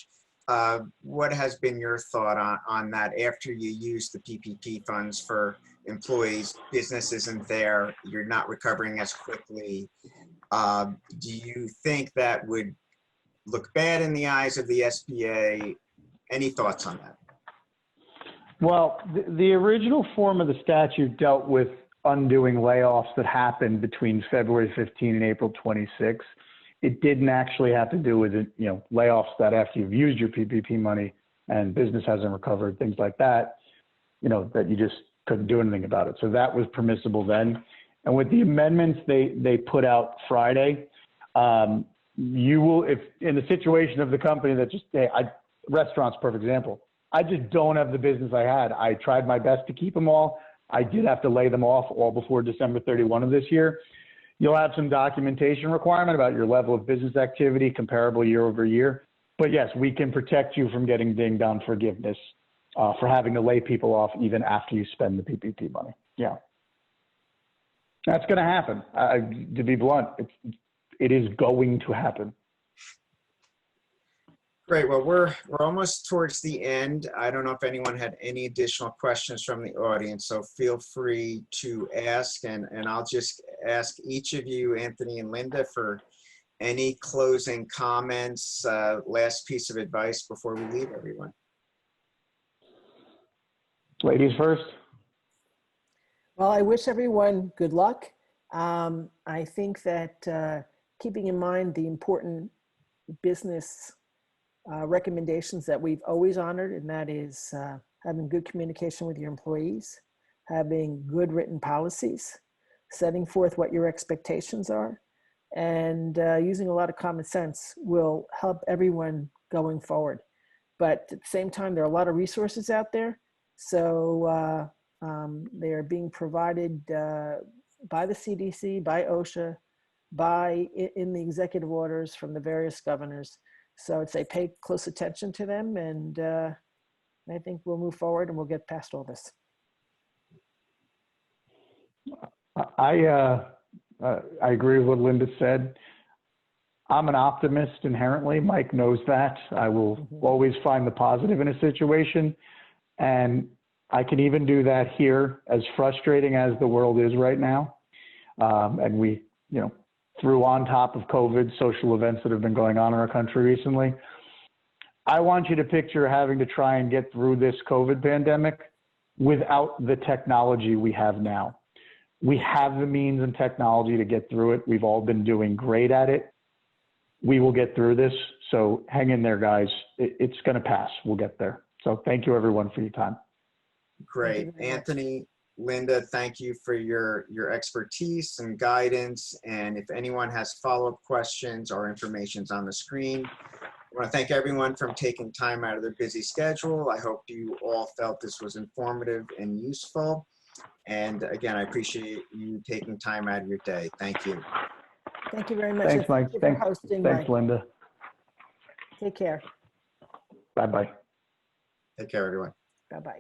What has been your thought on that after you use the PPP funds for employees? Business isn't there, you're not recovering as quickly. Do you think that would look bad in the eyes of the SBA? Any thoughts on that? Well, the original form of the statute dealt with undoing layoffs that happened between February 15 and April 26. It didn't actually have to do with layoffs that after you've used your PPP money and business hasn't recovered, things like that, that you just couldn't do anything about it. So that was permissible then. And with the amendments they put out Friday, you will, if in the situation of the company that just, restaurants, perfect example. I just don't have the business I had. I tried my best to keep them all. I did have to lay them off all before December 31 of this year. You'll have some documentation requirement about your level of business activity comparable year over year. But yes, we can protect you from getting dinged on forgiveness for having to lay people off even after you spend the PPP money. Yeah. That's going to happen. To be blunt, it is going to happen. Great. Well, we're almost towards the end. I don't know if anyone had any additional questions from the audience, so feel free to ask, and I'll just ask each of you, Anthony and Linda, for any closing comments, last piece of advice before we leave everyone. Ladies first. Well, I wish everyone good luck. I think that keeping in mind the important business recommendations that we've always honored, and that is having good communication with your employees, having good written policies, setting forth what your expectations are, and using a lot of common sense will help everyone going forward. But at the same time, there are a lot of resources out there. So they are being provided by the CDC, by Osha, in the executive orders from the various governors. So I'd say pay close attention to them, and I think we'll move forward and we'll get past all this. I agree with what Linda said. I'm an optimist inherently. Mike knows that. I will always find the positive in a situation. And I can even do that here, as frustrating as the world is right now. And we, threw on top of COVID, social events that have been going on in our country recently. I want you to picture having to try and get through this COVID pandemic without the technology we have now. We have the means and technology to get through it. We've all been doing great at it. We will get through this. So hang in there, guys. It's going to pass. We'll get there. So thank you, everyone, for your time. Great. Anthony, Linda, thank you for your expertise and guidance. And if anyone has follow-up questions or information's on the screen, I want to thank everyone for taking time out of their busy schedule. I hope you all felt this was informative and useful. And again, I appreciate you taking time out of your day. Thank you. Thank you very much. Thanks, Mike. Thank you for hosting, thanks, Mike. Linda. Take care. Bye-bye. Take care, everyone. Bye-bye.